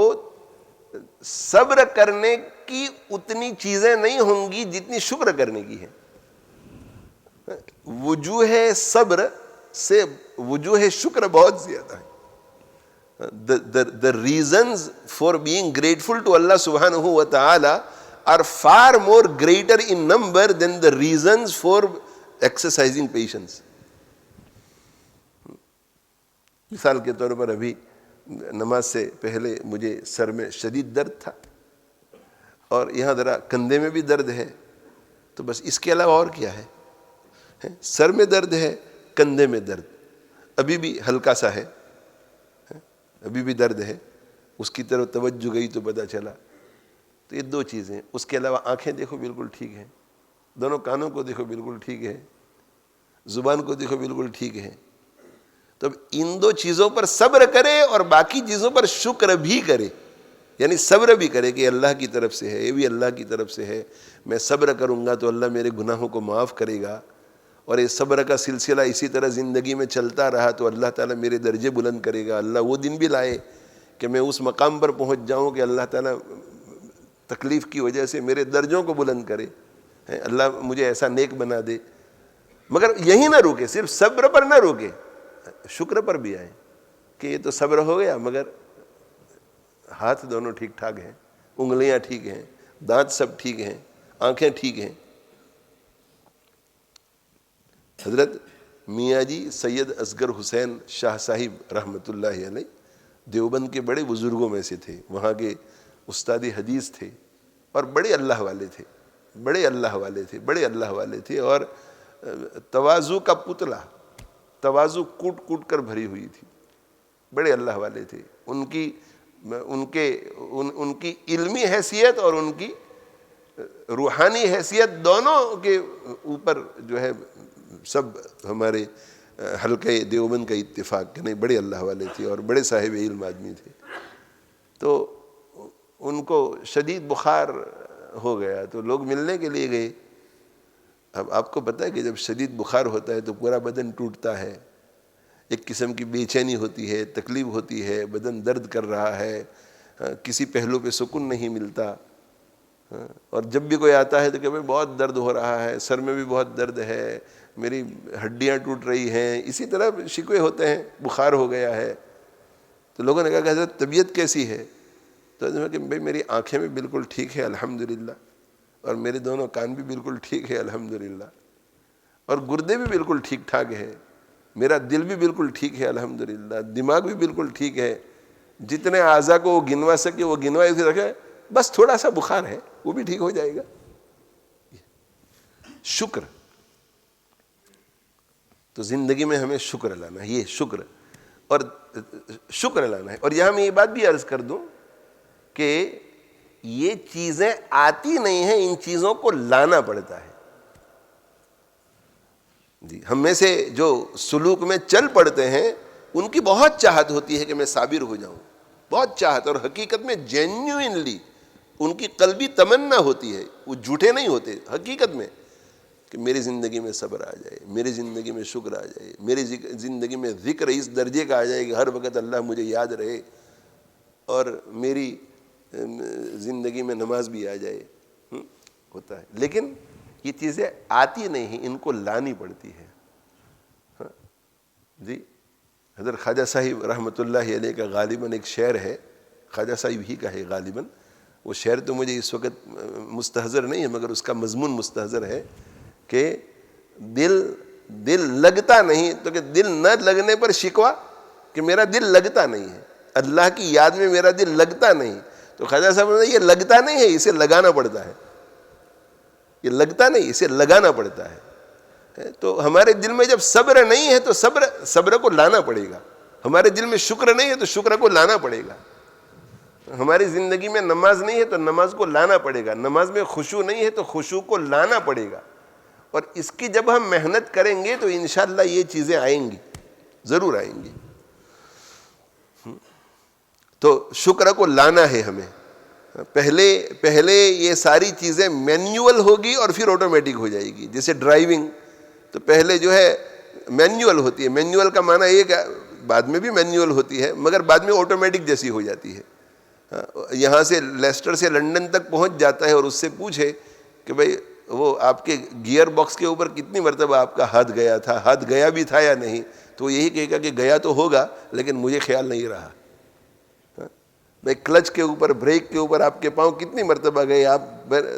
صبر کرنے کی اتنی چیزیں نہیں ہوں گی جتنی شکر کرنے کی ہیں. وجوہ صبر سے وجوہ شکر بہت زیادہ ہے. The reasons for being grateful to Allah subhanahu wa ta'ala are far more greater in number than the reasons for exercising patience. مثال کے طور پر ابھی نماز سے پہلے مجھے سر میں شدید درد تھا اور یہاں ذرا کندھے میں بھی درد ہے, تو بس اس کے علاوہ اور کیا ہے؟ سر میں درد ہے, کندھے میں درد ابھی بھی ہلکا سا ہے, ابھی بھی درد ہے, اس کی طرف توجہ گئی تو پتہ چلا. تو یہ دو چیزیں. اس کے علاوہ آنکھیں دیکھو بالکل ٹھیک ہیں, دونوں کانوں کو دیکھو بالکل ٹھیک ہے, زبان کو دیکھو بالکل ٹھیک ہے. تو اب ان دو چیزوں پر صبر کرے اور باقی چیزوں پر شکر بھی کرے, یعنی صبر بھی کرے کہ اللہ کی طرف سے ہے, یہ بھی اللہ کی طرف سے ہے, میں صبر کروں گا تو اللہ میرے گناہوں کو معاف کرے گا, اور یہ صبر کا سلسلہ اسی طرح زندگی میں چلتا رہا تو اللہ تعالیٰ میرے درجے بلند کرے گا. اللہ وہ دن بھی لائے کہ میں اس مقام پر پہنچ جاؤں کہ اللہ تعالیٰ تکلیف کی وجہ سے میرے درجوں کو بلند کرے, اللہ مجھے ایسا نیک بنا دے. مگر یہی نہ روکے, صرف صبر پر نہ روکے, شکر پر بھی آئے کہ یہ تو صبر ہو گیا مگر ہاتھ دونوں ٹھیک ٹھاک ہیں, انگلیاں ٹھیک ہیں, دانت سب ٹھیک ہیں, آنکھیں ٹھیک ہیں. حضرت میاں جی سید اصغر حسین شاہ صاحب رحمۃ اللہ علیہ دیوبند کے بڑے بزرگوں میں سے تھے, وہاں کے استاد حدیث تھے اور بڑے اللہ والے تھے, بڑے اللہ والے تھے, بڑے اللہ والے تھے. اور تواضع کا پتلا, تواضع کوٹ کوٹ کر بھری ہوئی تھی, بڑے اللہ والے تھے. ان کی علمی حیثیت اور ان کی روحانی حیثیت دونوں کے اوپر جو ہے سب ہمارے حلقہ دیوبند کا اتفاق کہ نہیں بڑے اللہ والے تھے اور بڑے صاحب علم آدمی تھے. تو ان کو شدید بخار ہو گیا تو لوگ ملنے کے لیے گئے. اب آپ کو پتہ ہے کہ جب شدید بخار ہوتا ہے تو پورا بدن ٹوٹتا ہے, ایک قسم کی بے چینی ہوتی ہے, تکلیف ہوتی ہے, بدن درد کر رہا ہے, کسی پہلو پہ سکون نہیں ملتا. اور جب بھی کوئی آتا ہے تو کہ بھائی بہت درد ہو رہا ہے, سر میں بھی بہت درد ہے, میری ہڈیاں ٹوٹ رہی ہیں, اسی طرح شکوے ہوتے ہیں, بخار ہو گیا ہے. تو لوگوں نے کہا کہ حضرت طبیعت کیسی ہے؟ تو کہ بھائی میری آنکھیں بھی بالکل ٹھیک ہے الحمدللہ, اور میرے دونوں کان بھی بالکل ٹھیک ہے الحمدللہ, اور گردے بھی بالکل ٹھیک ٹھاک ہے, میرا دل بھی بالکل ٹھیک ہے الحمدللہ, دماغ بھی بالکل ٹھیک ہے, جتنے اعضاء کو وہ گنوا سکے وہ گنوا اسے رکھے, بس تھوڑا سا بخار ہے وہ بھی ٹھیک ہو جائے گا. شکر. تو زندگی میں ہمیں شکر لانا ہے, یہ شکر اور شکر لانا ہے. اور یہاں میں یہ بات بھی عرض کر دوں کہ یہ چیزیں آتی نہیں ہیں, ان چیزوں کو لانا پڑتا ہے. جی ہم میں سے جو سلوک میں چل پڑتے ہیں ان کی بہت چاہت ہوتی ہے کہ میں صابر ہو جاؤں, بہت چاہت, اور حقیقت میں جینیوئنلی ان کی قلبی تمنا ہوتی ہے, وہ جھوٹے نہیں ہوتے حقیقت میں, کہ میری زندگی میں صبر آ جائے, میری زندگی میں شکر آ جائے, میری زندگی میں ذکر اس درجے کا آ جائے کہ ہر وقت اللہ مجھے یاد رہے, اور میری زندگی میں نماز بھی آ جائے. ہوتا ہے, لیکن یہ چیزیں آتی نہیں ہیں, ان کو لانی پڑتی ہے. جی حضرت خواجہ صاحب رحمۃ اللہ علیہ کا غالباً ایک شعر ہے, خواجہ صاحب ہی کا ہے غالباً, وہ شعر تو مجھے اس وقت مستحضر نہیں ہے مگر اس کا مضمون مستحضر ہے کہ دل لگتا نہیں, تو کہ دل نہ لگنے پر شکوہ کہ میرا دل لگتا نہیں ہے, اللہ کی یاد میں میرا دل لگتا نہیں. تو خواجہ صاحب نے یہ لگتا نہیں ہے, اسے لگانا پڑتا ہے, یہ لگتا نہیں اسے لگانا پڑتا ہے. تو ہمارے دل میں جب صبر نہیں ہے تو صبر کو لانا پڑے گا, ہمارے دل میں شکر نہیں ہے تو شکر کو لانا پڑے گا, ہماری زندگی میں نماز نہیں ہے تو نماز کو لانا پڑے گا, نماز میں خشوع نہیں ہے تو خشوع کو لانا پڑے گا. اور اس کی جب ہم محنت کریں گے تو انشاءاللہ یہ چیزیں آئیں گی، ضرور آئیں گی. تو شکر کو لانا ہے ہمیں. پہلے یہ ساری چیزیں مینیول ہوگی اور پھر آٹومیٹک ہو جائے گی. جیسے ڈرائیونگ تو پہلے جو ہے مینیول ہوتی ہے. مینیول کا معنی یہ کہ بعد میں بھی مینیول ہوتی ہے مگر بعد میں آٹومیٹک جیسی ہو جاتی ہے. یہاں سے لیسٹر سے لنڈن تک پہنچ جاتا ہے اور اس سے پوچھے کہ بھئی وہ آپ کے گیئر باکس کے اوپر کتنی مرتبہ آپ کا ہاتھ گیا تھا، ہاتھ گیا بھی تھا یا نہیں، تو وہ یہی کہے گا کہ گیا تو ہوگا لیکن مجھے خیال نہیں رہا. بھئی کلچ کے اوپر، بریک کے اوپر آپ کے پاؤں کتنی مرتبہ گئے آپ،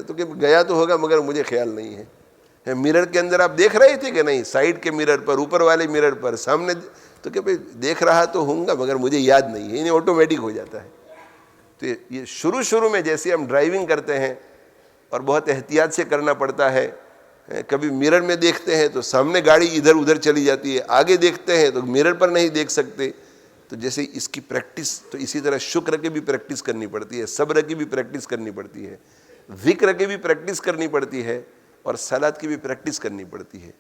تو کہ گیا تو ہوگا مگر مجھے خیال نہیں ہے. میرر کے اندر آپ دیکھ رہے تھے کہ نہیں، سائیڈ کے میرر پر، اوپر والے میرر پر، سامنے، تو کہ بھئی دیکھ رہا تو ہوں گا مگر مجھے یاد نہیں ہے. یعنی آٹومیٹک ہو جاتا ہے. تو یہ شروع میں جیسے ہم ڈرائیونگ کرتے ہیں اور بہت احتیاط سے کرنا پڑتا ہے. کبھی میرر میں دیکھتے ہیں تو سامنے گاڑی ادھر ادھر چلی جاتی ہے، آگے دیکھتے ہیں تو میرر پر نہیں دیکھ سکتے. تو جیسے اس کی پریکٹس، تو اسی طرح شکر کی بھی پریکٹس کرنی پڑتی ہے، صبر کی بھی پریکٹس کرنی پڑتی ہے، ذکر کی بھی پریکٹس کرنی پڑتی ہے، اور صلاۃ کی بھی پریکٹس کرنی پڑتی ہے.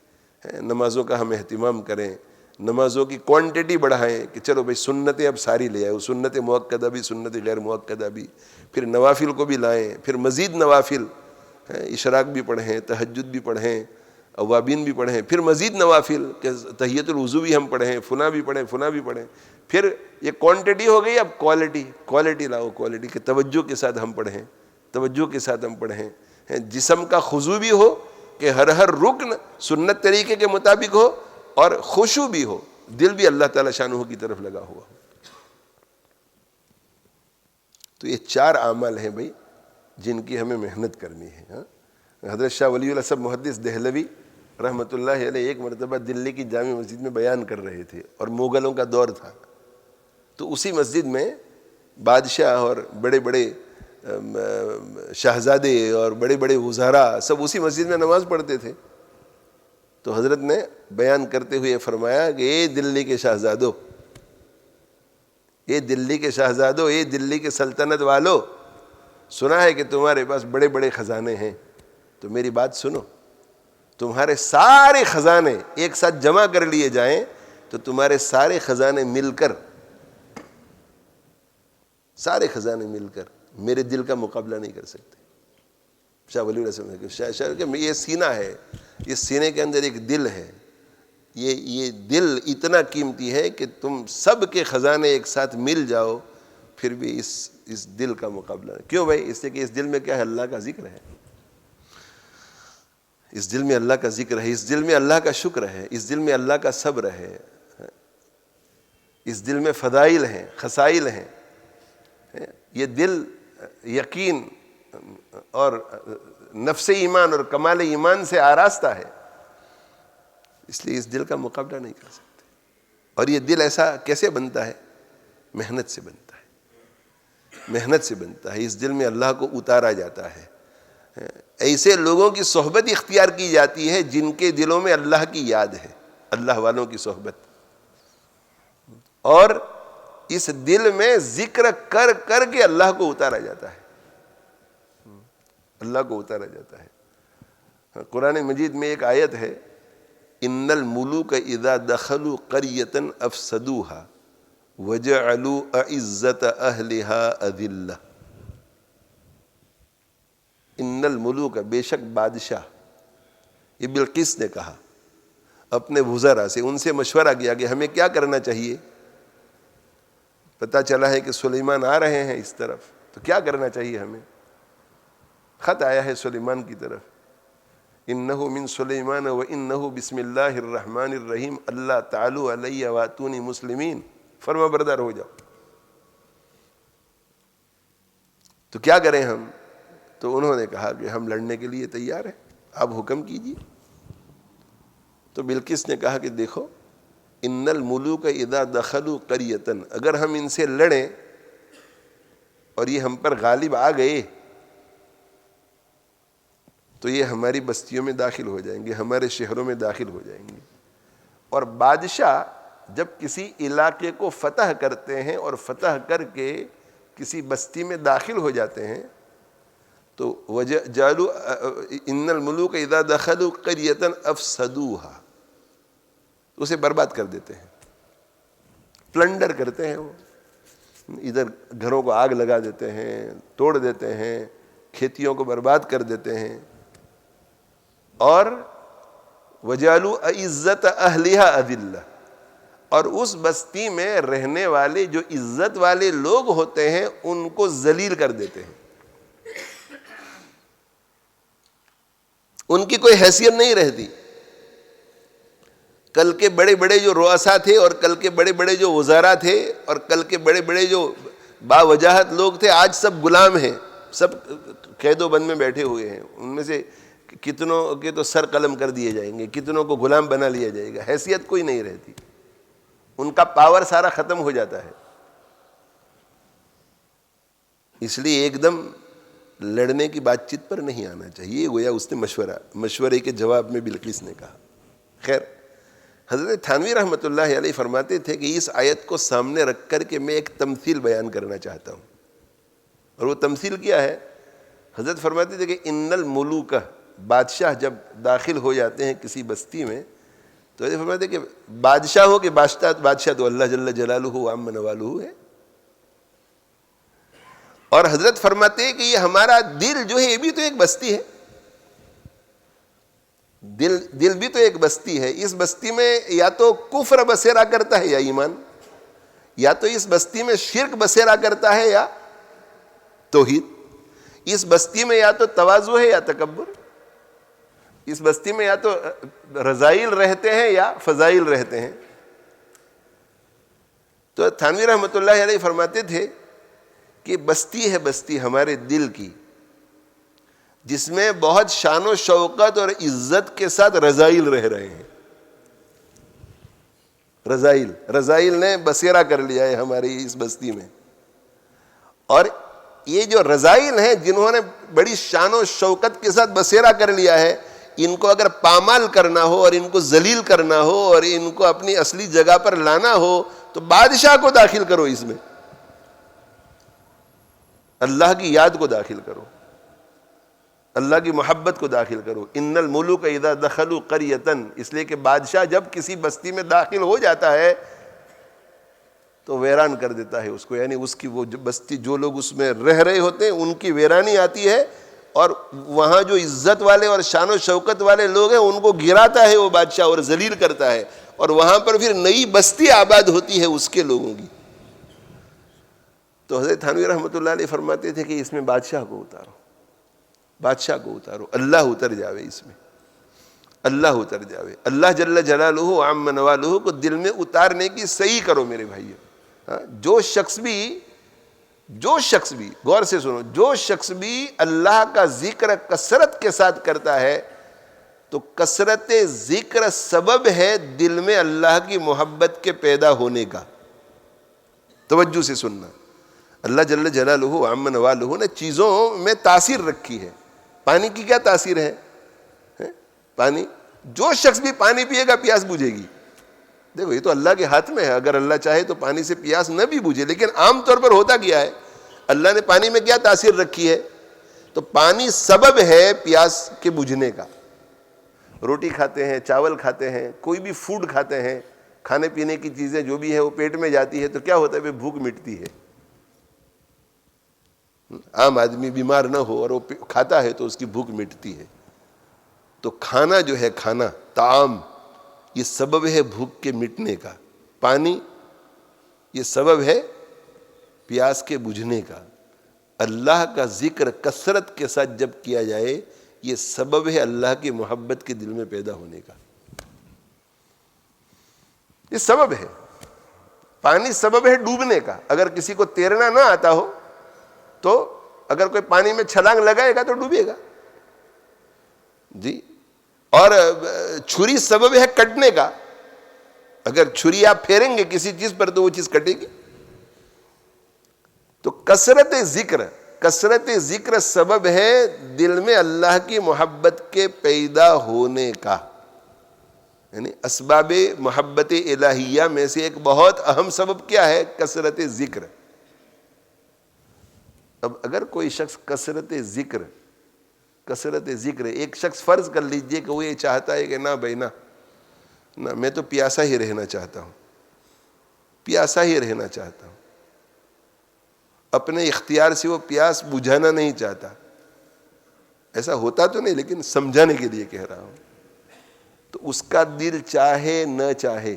نمازوں کا ہم اہتمام کریں، نمازوں کی کوانٹٹی بڑھائیں کہ چلو بھئی سنتیں اب ساری لے آئے، سنت مؤکدہ بھی، سنت غیر مؤکدہ بھی، پھر نوافل کو بھی لائیں، پھر مزید نوافل، اشراق بھی پڑھیں، تہجد بھی پڑھیں، اوابین بھی پڑھیں، پھر مزید نوافل کہ تحیۃ الوضو بھی ہم پڑھیں، فلاں بھی پڑھیں، فلاں بھی پڑھیں. پھر یہ کوانٹٹی ہو گئی، اب کوالٹی لاؤ، کوالٹی کہ توجہ کے ساتھ ہم پڑھیں، توجہ کے ساتھ ہم پڑھیں. جسم کا خضوع بھی ہو کہ ہر رکن سنت طریقے کے مطابق ہو، اور خشوع بھی ہو، دل بھی اللہ تعالی شانہ کی طرف لگا ہوا ہو. تو یہ 4 اعمال ہیں بھائی جن کی ہمیں محنت کرنی ہے. حضرت شاہ ولی اللہ صاحب محدث دہلوی رحمۃ اللہ علیہ ایک مرتبہ دلی کی جامع مسجد میں بیان کر رہے تھے اور مغلوں کا دور تھا. تو اسی مسجد میں بادشاہ اور بڑے بڑے شہزادے اور بڑے بڑے وزراء سب اسی مسجد میں نماز پڑھتے تھے. تو حضرت نے بیان کرتے ہوئے فرمایا کہ اے دلی کے شہزادو، اے دلی کے شہزادو، اے دلی کے سلطنت والو، سنا ہے کہ تمہارے پاس بڑے بڑے خزانے ہیں. تو میری بات سنو، تمہارے سارے خزانے ایک ساتھ جمع کر لیے جائیں تو تمہارے سارے خزانے مل کر میرے دل کا مقابلہ نہیں کر سکتے. شاہ ولی اللہ صاحب کہ یہ سینہ ہے، اس سینے کے اندر ایک دل ہے، یہ دل اتنا قیمتی ہے کہ تم سب کے خزانے ایک ساتھ مل جاؤ پھر بھی اس دل کا مقابلہ نہیں. کیوں بھائی؟ اس لیے کہ اس دل میں کیا ہے؟ اللہ کا ذکر ہے. اس دل میں اللہ کا ذکر ہے، اس دل میں اللہ کا شکر ہے، اس دل میں اللہ کا صبر ہے، اس دل میں فضائل ہیں، خصائل ہیں. یہ دل یقین اور نفس ایمان اور کمال ایمان سے آراستہ ہے، اس لیے اس دل کا مقابلہ نہیں کر سکتے. اور یہ دل ایسا کیسے بنتا ہے؟ محنت سے بنتا ہے، محنت سے بنتا ہے. اس دل میں اللہ کو اتارا جاتا ہے، ایسے لوگوں کی صحبت اختیار کی جاتی ہے جن کے دلوں میں اللہ کی یاد ہے، اللہ والوں کی صحبت. اور اس دل میں ذکر کر کر کے اللہ کو اتارا جاتا ہے، اللہ کو اتارا جاتا ہے. قرآن مجید میں ایک آیت ہے، ان الملوک اذا دخلوا قریۃ افسدوها وجعلوا اعزۃ اہلها اذلہ. ان الملوک، بے شک بادشاہ، یہ بلقیس نے کہا اپنے وزراء سے، ان سے مشورہ کیا کہ ہمیں کیا کرنا چاہیے. پتہ چلا ہے کہ سلیمان آ رہے ہیں اس طرف، تو کیا کرنا چاہیے ہمیں. خط آیا ہے سلیمان کی طرف، انہ من سلیمان و انہ بسم اللہ الرحمن الرحیم اللہ تعالی علیہ واتونی مسلمین، فرما بردار ہو جاؤ. تو کیا کریں ہم؟ تو انہوں نے کہا کہ ہم لڑنے کے لیے تیار ہیں، آپ حکم کیجیے. تو بلقیس نے کہا کہ دیکھو، ان الملوک اذا دخلوا قریۃ، اگر ہم ان سے لڑیں اور یہ ہم پر غالب آ گئے تو یہ ہماری بستیوں میں داخل ہو جائیں گے، ہمارے شہروں میں داخل ہو جائیں گے. اور بادشاہ جب کسی علاقے کو فتح کرتے ہیں اور فتح کر کے کسی بستی میں داخل ہو جاتے ہیں تو جالو ان الملوک اذا دخلوا قریۃ افسدوها، اسے برباد کر دیتے ہیں، پلنڈر کرتے ہیں، وہ ادھر گھروں کو آگ لگا دیتے ہیں، توڑ دیتے ہیں، کھیتیوں کو برباد کر دیتے ہیں، اور وجالو عزت اہلھا اذلہ، اور اس بستی میں رہنے والے جو عزت والے لوگ ہوتے ہیں ان کو ذلیل کر دیتے ہیں، ان کی کوئی حیثیت نہیں رہتی۔ کل کے بڑے بڑے جو رؤسا تھے، اور کل کے بڑے بڑے جو وزراء تھے، اور کل کے بڑے بڑے جو باوجاہت لوگ تھے، آج سب غلام ہیں، سب قید و بند میں بیٹھے ہوئے ہیں۔ ان میں سے کتنوں کے تو سر قلم کر دیے جائیں گے، کتنوں کو غلام بنا لیا جائے گا، حیثیت کوئی نہیں رہتی، ان کا پاور سارا ختم ہو جاتا ہے۔ اس لیے ایک دم لڑنے کی بات چیت پر نہیں آنا چاہیے، گویا اس نے مشورے کے جواب میں بلقیس نے کہا۔ خیر، حضرت تھانوی رحمۃ اللہ علیہ فرماتے تھے کہ اس آیت کو سامنے رکھ کر کے میں ایک تمثیل بیان کرنا چاہتا ہوں، اور وہ تمثیل کیا ہے؟ حضرت فرماتے تھے کہ ان الملوک، بادشاہ جب داخل ہو جاتے ہیں کسی بستی میں، تو حضرت فرماتے کہ بادشاہوں کے بادشاہ تو اللہ جل جلالہ وعم نوالہ ہے، اور حضرت فرماتے ہیں کہ یہ ہمارا دل جو ہے یہ بھی تو ایک بستی ہے، دل بھی تو ایک بستی ہے، اس بستی میں یا تو کفر بسیرا کرتا ہے یا ایمان، یا تو اس بستی میں شرک بسیرا کرتا ہے یا توحید، اس بستی میں یا تو تواضع ہے یا تکبر، اس بستی میں یا تو رذائل رہتے ہیں یا فضائل رہتے ہیں۔ تو تھانوی رحمۃ اللہ علیہ فرماتے تھے کہ بستی ہے بستی ہمارے دل کی، جس میں بہت شان و شوکت اور عزت کے ساتھ رذائل رہ رہے ہیں، رذائل نے بسیرا کر لیا ہے ہماری اس بستی میں، اور یہ جو رذائل ہیں جنہوں نے بڑی شان و شوکت کے ساتھ بسیرا کر لیا ہے، ان کو اگر پامال کرنا ہو اور ان کو ذلیل کرنا ہو اور ان کو اپنی اصلی جگہ پر لانا ہو تو بادشاہ کو داخل کرو، اس میں اللہ کی یاد کو داخل کرو، اللہ کی محبت کو داخل کرو۔ ان الملوک اذا دخلوا قریۃ، اس لیے کہ بادشاہ جب کسی بستی میں داخل ہو جاتا ہے تو ویران کر دیتا ہے اس کو، یعنی اس کی وہ بستی جو لوگ اس میں رہ رہے ہوتے ہیں ان کی ویرانی آتی ہے، اور وہاں جو عزت والے اور شان و شوکت والے لوگ ہیں ان کو گراتا ہے وہ بادشاہ اور ذلیل کرتا ہے، اور وہاں پر پھر نئی بستی آباد ہوتی ہے اس کے لوگوں کی۔ تو حضرت تھانوی رحمۃ اللہ علیہ فرماتے تھے کہ اس میں بادشاہ کو اتارو، بادشاہ کو اتارو، اللہ اتر جاوے، اس میں اللہ اتر جاوے، اللہ جل جلالہ وعم نوالہ کو دل میں اتارنے کی صحیح کرو میرے بھائیو۔ جو شخص بھی غور سے سنو، جو شخص بھی اللہ کا ذکر کثرت کے ساتھ کرتا ہے تو کثرت ذکر سبب ہے دل میں اللہ کی محبت کے پیدا ہونے کا۔ توجہ سے سننا، اللہ جل جلالہ وعم نوالہ نے چیزوں میں تاثیر رکھی ہے۔ پانی کی کیا تاثیر ہے؟ پانی، جو شخص بھی پانی پیے گا پیاس بجھے گی۔ دیکھو یہ تو اللہ کے ہاتھ میں ہے، اگر اللہ چاہے تو پانی سے پیاس نہ بھی بجھے، لیکن عام طور پر ہوتا کیا ہے، اللہ نے پانی میں کیا تاثیر رکھی ہے؟ تو پانی سبب ہے پیاس کے بجھنے کا۔ روٹی کھاتے ہیں، چاول کھاتے ہیں، کوئی بھی فوڈ کھاتے ہیں، کھانے پینے کی چیزیں جو بھی ہے وہ پیٹ میں جاتی ہے تو کیا ہوتا ہے؟ بھوک مٹتی ہے۔ عام آدمی بیمار نہ ہو اور وہ کھاتا ہے تو اس کی بھوک مٹتی ہے۔ تو کھانا جو ہے، کھانا، طعام، یہ سبب ہے بھوک کے مٹنے کا۔ پانی یہ سبب ہے پیاس کے بجھنے کا۔ اللہ کا ذکر کثرت کے ساتھ جب کیا جائے یہ سبب ہے اللہ کی محبت کے دل میں پیدا ہونے کا، یہ سبب ہے۔ پانی سبب ہے ڈوبنے کا، اگر کسی کو تیرنا نہ آتا ہو تو اگر کوئی پانی میں چھلانگ لگائے گا تو ڈوبے گا جی۔ اور چھری سبب ہے کٹنے کا، اگر چھری آپ پھیریں گے کسی چیز پر تو وہ چیز کٹے گی۔ تو کثرت ذکر سبب ہے دل میں اللہ کی محبت کے پیدا ہونے کا، یعنی اسباب محبت الہیہ میں سے ایک بہت اہم سبب کیا ہے؟ کثرت ذکر۔ اب اگر کوئی شخص کثرت ذکر کثرت ذکر. ایک شخص فرض کر لیجئے کہ وہ یہ چاہتا ہے کہ نہ بھائی نہ میں تو پیاسا ہی رہنا چاہتا ہوں, پیاسا ہی رہنا چاہتا ہوں, اپنے اختیار سے وہ پیاس بجھانا نہیں چاہتا. ایسا ہوتا تو نہیں لیکن سمجھانے کے لیے کہہ رہا ہوں. تو اس کا دل چاہے نہ چاہے,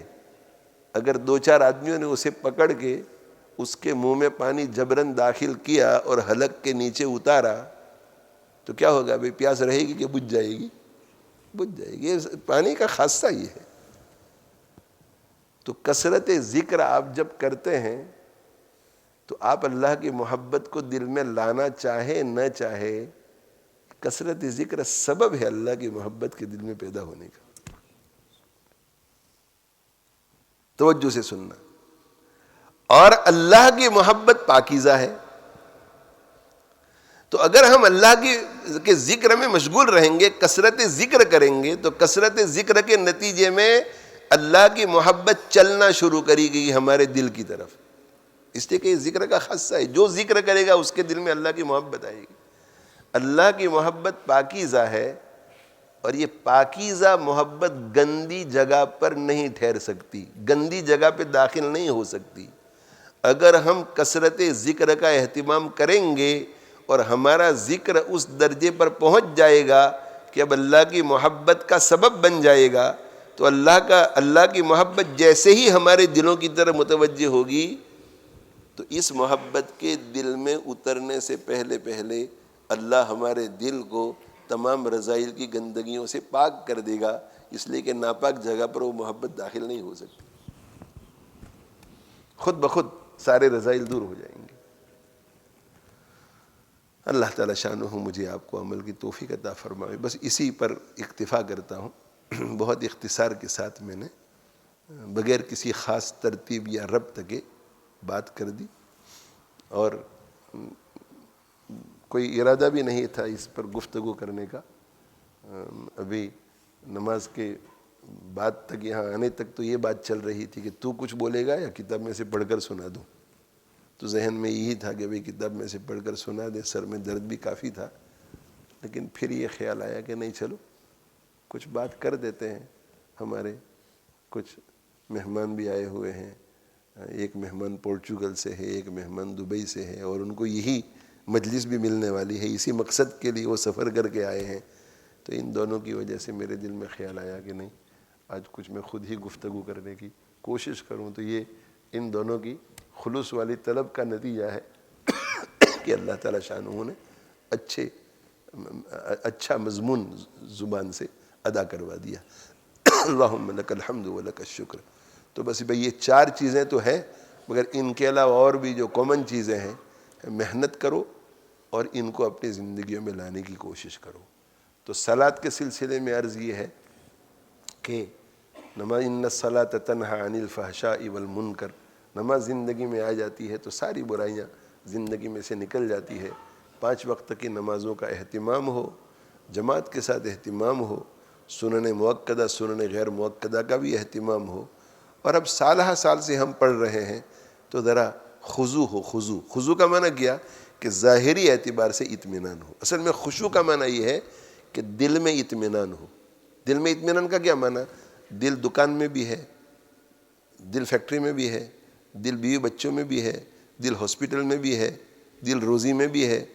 اگر 2-4 آدمیوں نے اسے پکڑ کے اس کے منہ میں پانی جبرن داخل کیا اور حلق کے نیچے اتارا تو کیا ہوگا بھئی؟ پیاس رہے گی کہ بجھ جائے گی؟ بجھ جائے گی. یہ پانی کا خاصہ یہ ہے. تو کثرت ذکر آپ جب کرتے ہیں تو آپ اللہ کی محبت کو دل میں لانا چاہے نہ چاہے, کثرت ذکر سبب ہے اللہ کی محبت کے دل میں پیدا ہونے کا. توجہ سے سننا. اور اللہ کی محبت پاکیزہ ہے. تو اگر ہم اللہ کے ذکر میں مشغول رہیں گے, کثرت ذکر کریں گے, تو کثرت ذکر کے نتیجے میں اللہ کی محبت چلنا شروع کری گئی ہمارے دل کی طرف. اس لیے کہ یہ ذکر کا خاصہ ہے, جو ذکر کرے گا اس کے دل میں اللہ کی محبت آئے گی. اللہ کی محبت پاکیزہ ہے, اور یہ پاکیزہ محبت گندی جگہ پر نہیں ٹھہر سکتی, گندی جگہ پہ داخل نہیں ہو سکتی. اگر ہم کثرت ذکر کا اہتمام کریں گے اور ہمارا ذکر اس درجے پر پہنچ جائے گا کہ اب اللہ کی محبت کا سبب بن جائے گا, تو اللہ کی محبت جیسے ہی ہمارے دلوں کی طرف متوجہ ہوگی تو اس محبت کے دل میں اترنے سے پہلے اللہ ہمارے دل کو تمام رذائل کی گندگیوں سے پاک کر دے گا, اس لیے کہ ناپاک جگہ پر وہ محبت داخل نہیں ہو سکتی. خود بخود سارے رذائل دور ہو جائیں گے. اللہ تعالی شانہ مجھے آپ کو عمل کی توفیق عطا فرمائے. بس اسی پر اکتفا کرتا ہوں. بہت اختصار کے ساتھ میں نے بغیر کسی خاص ترتیب یا ربط کے بات کر دی, اور کوئی ارادہ بھی نہیں تھا اس پر گفتگو کرنے کا. ابھی نماز کے بعد تک, یہاں آنے تک تو یہ بات چل رہی تھی کہ تو کچھ بولے گا یا کتاب میں سے پڑھ کر سنا دوں. تو ذہن میں یہی تھا کہ بھئی کتاب میں سے پڑھ کر سنا دے. سر میں درد بھی کافی تھا, لیکن پھر یہ خیال آیا کہ نہیں, چلو کچھ بات کر دیتے ہیں. ہمارے کچھ مہمان بھی آئے ہوئے ہیں, ایک مہمان پورچوگل سے ہے, ایک مہمان دبئی سے ہے, اور ان کو یہی مجلس بھی ملنے والی ہے. اسی مقصد کے لیے وہ سفر کر کے آئے ہیں. تو ان دونوں کی وجہ سے میرے دل میں خیال آیا کہ نہیں, آج کچھ میں خود ہی گفتگو کرنے کی کوشش کروں. تو یہ ان دونوں کی خلوص والی طلب کا نتیجہ ہے کہ اللہ تعالی شانہ نے اچھا مضمون زبان سے ادا کروا دیا. اللہم لک الحمد و لک الشکر. تو بس بھئی یہ 4 چیزیں تو ہیں, مگر ان کے علاوہ اور بھی جو کامن چیزیں ہیں, محنت کرو اور ان کو اپنی زندگیوں میں لانے کی کوشش کرو. تو صلاۃ کے سلسلے میں عرض یہ ہے کہ نماز ان الصلاۃ تنہی عن الفحشاء والمنکر, نماز زندگی میں آ جاتی ہے تو ساری برائیاں زندگی میں سے نکل جاتی ہے. 5 وقت کی نمازوں کا اہتمام ہو, جماعت کے ساتھ اہتمام ہو, سنن مؤکدہ سنن غیر مؤکدہ کا بھی اہتمام ہو. اور اب سالہ سال سے ہم پڑھ رہے ہیں تو ذرا خضوع ہو. خضوع کا معنی کیا کہ ظاہری اعتبار سے اطمینان ہو. اصل میں خشوع کا معنی یہ ہے کہ دل میں اطمینان ہو. دل میں اطمینان کا کیا معنی؟ دل دکان میں بھی ہے, دل فیکٹری میں بھی ہے, دل بیوی بچوں میں بھی ہے, دل ہاسپٹل میں بھی ہے, دل روزی میں بھی ہے,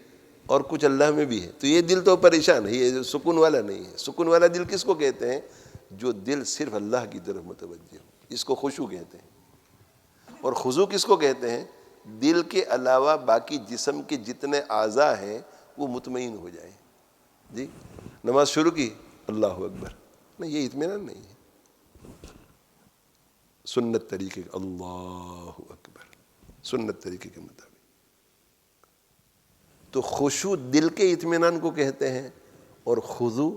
اور کچھ اللہ میں بھی ہے. تو یہ دل تو پریشان ہے, یہ سکون والا نہیں ہے. سکون والا دل کس کو کہتے ہیں؟ جو دل صرف اللہ کی طرف متوجہ ہو, اس کو خشوع کہتے ہیں. اور خضوع کس کو کہتے ہیں؟ دل کے علاوہ باقی جسم کے جتنے اعضاء ہیں وہ مطمئن ہو جائیں. جی نماز شروع کی, اللہ اکبر, نہیں, یہ اطمینان نہیں ہے. سنت طریقے, اللہ اکبر, سنت طریقے کے مطابق. تو خشوع دل کے اطمینان کو کہتے ہیں, اور خضوع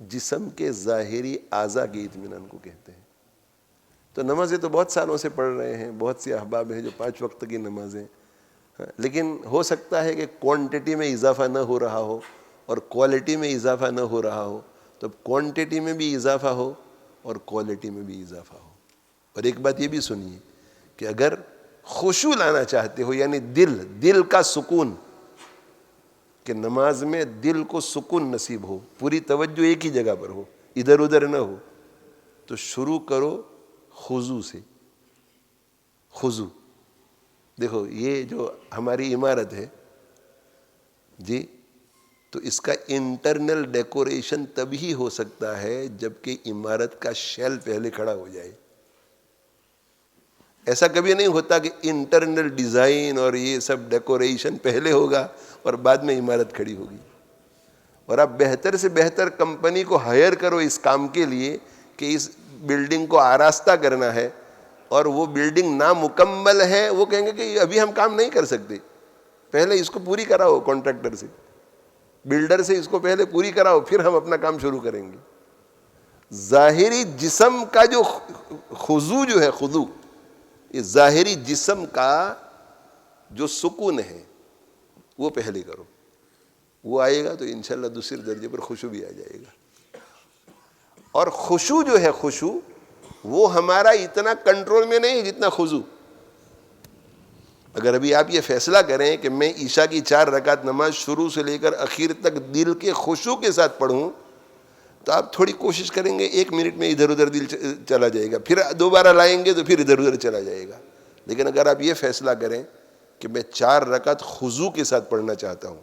جسم کے ظاہری اعضاء کے اطمینان کو کہتے ہیں. تو نمازیں تو بہت سالوں سے پڑھ رہے ہیں, بہت سے احباب ہیں جو 5 وقت کی نمازیں, لیکن ہو سکتا ہے کہ کوانٹٹی میں اضافہ نہ ہو رہا ہو اور کوالٹی میں اضافہ نہ ہو رہا ہو. تو کوانٹٹی میں بھی اضافہ ہو اور کوالٹی میں بھی اضافہ ہو. اور ایک بات یہ بھی سنیے کہ اگر خشوع لانا چاہتے ہو, یعنی دل کا سکون, کہ نماز میں دل کو سکون نصیب ہو, پوری توجہ ایک ہی جگہ پر ہو, ادھر ادھر نہ ہو, تو شروع کرو خضوع سے. خضوع, دیکھو یہ جو ہماری عمارت ہے جی, تو اس کا انٹرنل ڈیکوریشن تبھی ہو سکتا ہے جب کہ عمارت کا شیل پہلے کھڑا ہو جائے. ایسا کبھی نہیں ہوتا کہ انٹرنل ڈیزائن اور یہ سب ڈیکوریشن پہلے ہوگا اور بعد میں عمارت کھڑی ہوگی. اور آپ بہتر سے بہتر کمپنی کو ہائر کرو اس کام کے لیے کہ اس بلڈنگ کو آراستہ کرنا ہے, اور وہ بلڈنگ نامکمل ہے, وہ کہیں گے کہ ابھی ہم کام نہیں کر سکتے, پہلے اس کو پوری کراؤ کانٹریکٹر سے, بلڈر سے اس کو پہلے پوری کراؤ, پھر ہم اپنا کام شروع کریں گے. ظاہری جسم کا جو خضوع جو ہے, خضوع, یہ ظاہری جسم کا جو سکون ہے وہ پہلے کرو, وہ آئے گا تو انشاءاللہ دوسرے درجے پر خشوع بھی آ جائے گا. اور خشوع جو ہے, خشوع وہ ہمارا اتنا کنٹرول میں نہیں جتنا خضوع. اگر ابھی آپ یہ فیصلہ کریں کہ میں عشاء کی 4 رکعت نماز شروع سے لے کر اخیر تک دل کے خشوع کے ساتھ پڑھوں, تو آپ تھوڑی کوشش کریں گے 1 منٹ میں ادھر ادھر دل چلا جائے گا, پھر دوبارہ لائیں گے تو پھر ادھر ادھر چلا جائے گا. لیکن اگر آپ یہ فیصلہ کریں کہ میں 4 رکعت خضوع کے ساتھ پڑھنا چاہتا ہوں,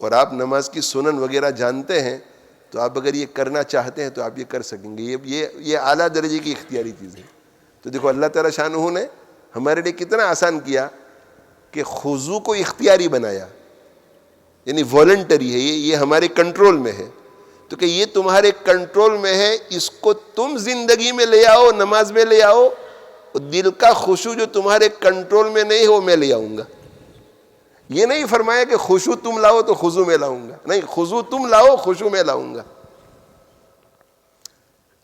اور آپ نماز کی سنن وغیرہ جانتے ہیں, تو آپ اگر یہ کرنا چاہتے ہیں تو آپ یہ کر سکیں گے. یہ اعلیٰ درجے کی اختیاری چیز ہے. تو دیکھو اللہ تعالیٰ شانہ نے ہمارے لیے کتنا آسان کیا کہ خضوع کو اختیاری بنایا, یعنی والنٹری ہے, یہ ہمارے کنٹرول میں ہے. تو کہ یہ تمہارے کنٹرول میں ہے, اس کو تم زندگی میں لے آؤ, نماز میں لے آؤ. دل کا خشوع جو تمہارے کنٹرول میں نہیں ہو میں لے آؤں گا. یہ نہیں فرمایا کہ خشوع تم لاؤ تو خضوع میں لاؤں گا, نہیں, خضوع تم لاؤ, خشوع میں لاؤں گا.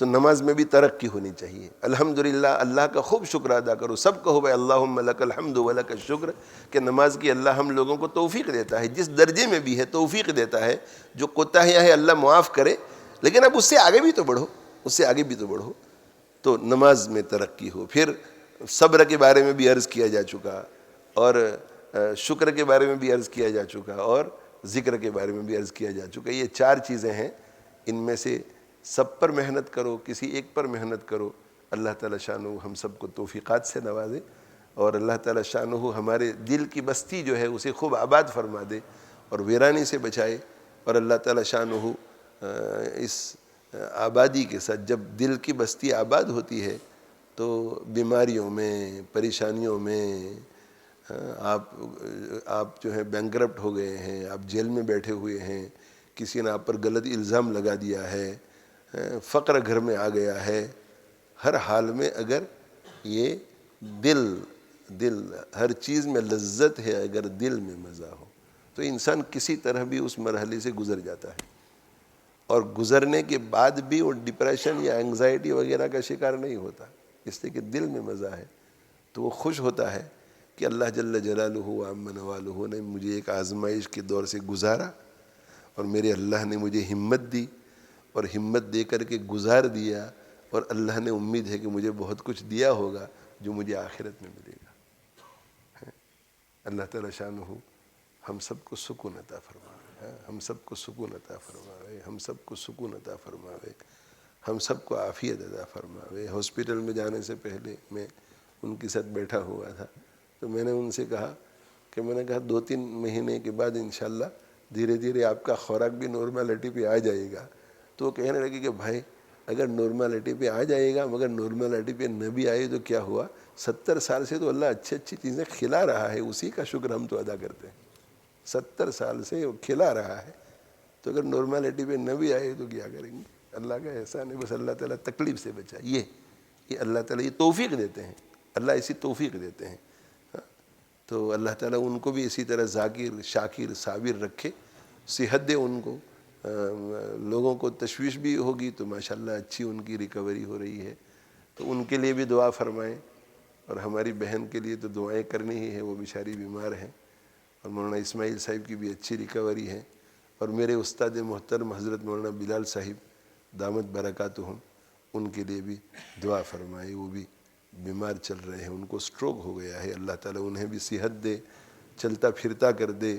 تو نماز میں بھی ترقی ہونی چاہیے. الحمدللہ, اللہ کا خوب شکر ادا کرو, سب کہو بھائی اللہم لک الحمد ولک الشکر, کہ نماز کی اللہ ہم لوگوں کو توفیق دیتا ہے, جس درجے میں بھی ہے توفیق دیتا ہے. جو کوتاہیاں ہیں اللہ معاف کرے, لیکن اب اس سے آگے بھی تو بڑھو, اس سے آگے بھی تو بڑھو. تو نماز میں ترقی ہو. پھر صبر کے بارے میں بھی عرض کیا جا چکا, اور شکر کے بارے میں بھی عرض کیا جا چکا, اور ذکر کے بارے میں بھی عرض کیا جا چکا. یہ 4 چیزیں ہیں, ان میں سے سب پر محنت کرو, کسی ایک پر محنت کرو. اللہ تعالیٰ شانہ ہم سب کو توفیقات سے نوازے, اور اللہ تعالیٰ شانہ ہمارے دل کی بستی جو ہے اسے خوب آباد فرما دے اور ویرانی سے بچائے. اور اللہ تعالیٰ شانہ اس آبادی کے ساتھ, جب دل کی بستی آباد ہوتی ہے تو بیماریوں میں, پریشانیوں میں, آپ جو ہے بینکرپٹ ہو گئے ہیں, آپ جیل میں بیٹھے ہوئے ہیں, کسی نے آپ پر غلط الزام لگا دیا ہے, فقر گھر میں آ گیا ہے, ہر حال میں اگر یہ دل ہر چیز میں لذت ہے, اگر دل میں مزہ ہو تو انسان کسی طرح بھی اس مرحلے سے گزر جاتا ہے. اور گزرنے کے بعد بھی وہ ڈپریشن یا انگزائٹی وغیرہ کا شکار نہیں ہوتا, اس لیے کہ دل میں مزہ ہے. تو وہ خوش ہوتا ہے کہ اللہ جل جلالہ و عم نوالہ نے مجھے ایک آزمائش کے دور سے گزارا, اور میرے اللہ نے مجھے ہمت دی, اور ہمت دے کر کے گزار دیا, اور اللہ نے امید ہے کہ مجھے بہت کچھ دیا ہوگا جو مجھے آخرت میں ملے گا. اللہ تعالیٰ شانہ ہم سب کو سکون عطا فرمائے, ہم سب کو سکون عطا فرمائے, ہم سب کو سکون عطا فرمائے, ہم سب کو عافیت عطا فرمائے. ہاسپٹل میں جانے سے پہلے میں ان کے ساتھ بیٹھا ہوا تھا, تو میں نے ان سے کہا کہ 2-3 مہینے کے بعد انشاءاللہ دھیرے دھیرے آپ کا خوراک بھی نارملٹی پہ آ جائے گا. تو کہنے لگے کہ بھائی اگر نارملٹی پہ آ جائے گا, مگر نارملٹی پہ نہ بھی آئے تو کیا ہوا, 70 سال سے تو اللہ اچھی چیزیں کھلا رہا ہے, اسی کا شکر ہم تو ادا کرتے ہیں. 70 سال سے وہ کھلا رہا ہے, تو اگر نارملٹی پہ نہ بھی آئے تو کیا کریں گے. اللہ کا احسان ہے, بس اللہ تعالیٰ تکلیف سے بچائے. یہ اللہ تعالیٰ یہ توفیق دیتے ہیں, اللہ ایسی توفیق دیتے ہیں. تو اللہ تعالیٰ ان کو بھی اسی طرح ذاکر, شاکر, صابر رکھے, صحت دے ان کو. لوگوں کو تشویش بھی ہوگی تو ماشاءاللہ اچھی ان کی ریکوری ہو رہی ہے, تو ان کے لیے بھی دعا فرمائیں. اور ہماری بہن کے لیے تو دعائیں کرنی ہی ہے, وہ بیچاری بیمار ہیں, اور مولانا اسماعیل صاحب کی بھی اچھی ریکوری ہے. اور میرے استاد محترم حضرت مولانا بلال صاحب دامت برکاتہم, ان کے لیے بھی دعا فرمائے, وہ بھی بیمار چل رہے ہیں, ان کو سٹروک ہو گیا ہے. اللہ تعالیٰ انہیں بھی صحت دے, چلتا پھرتا کر دے,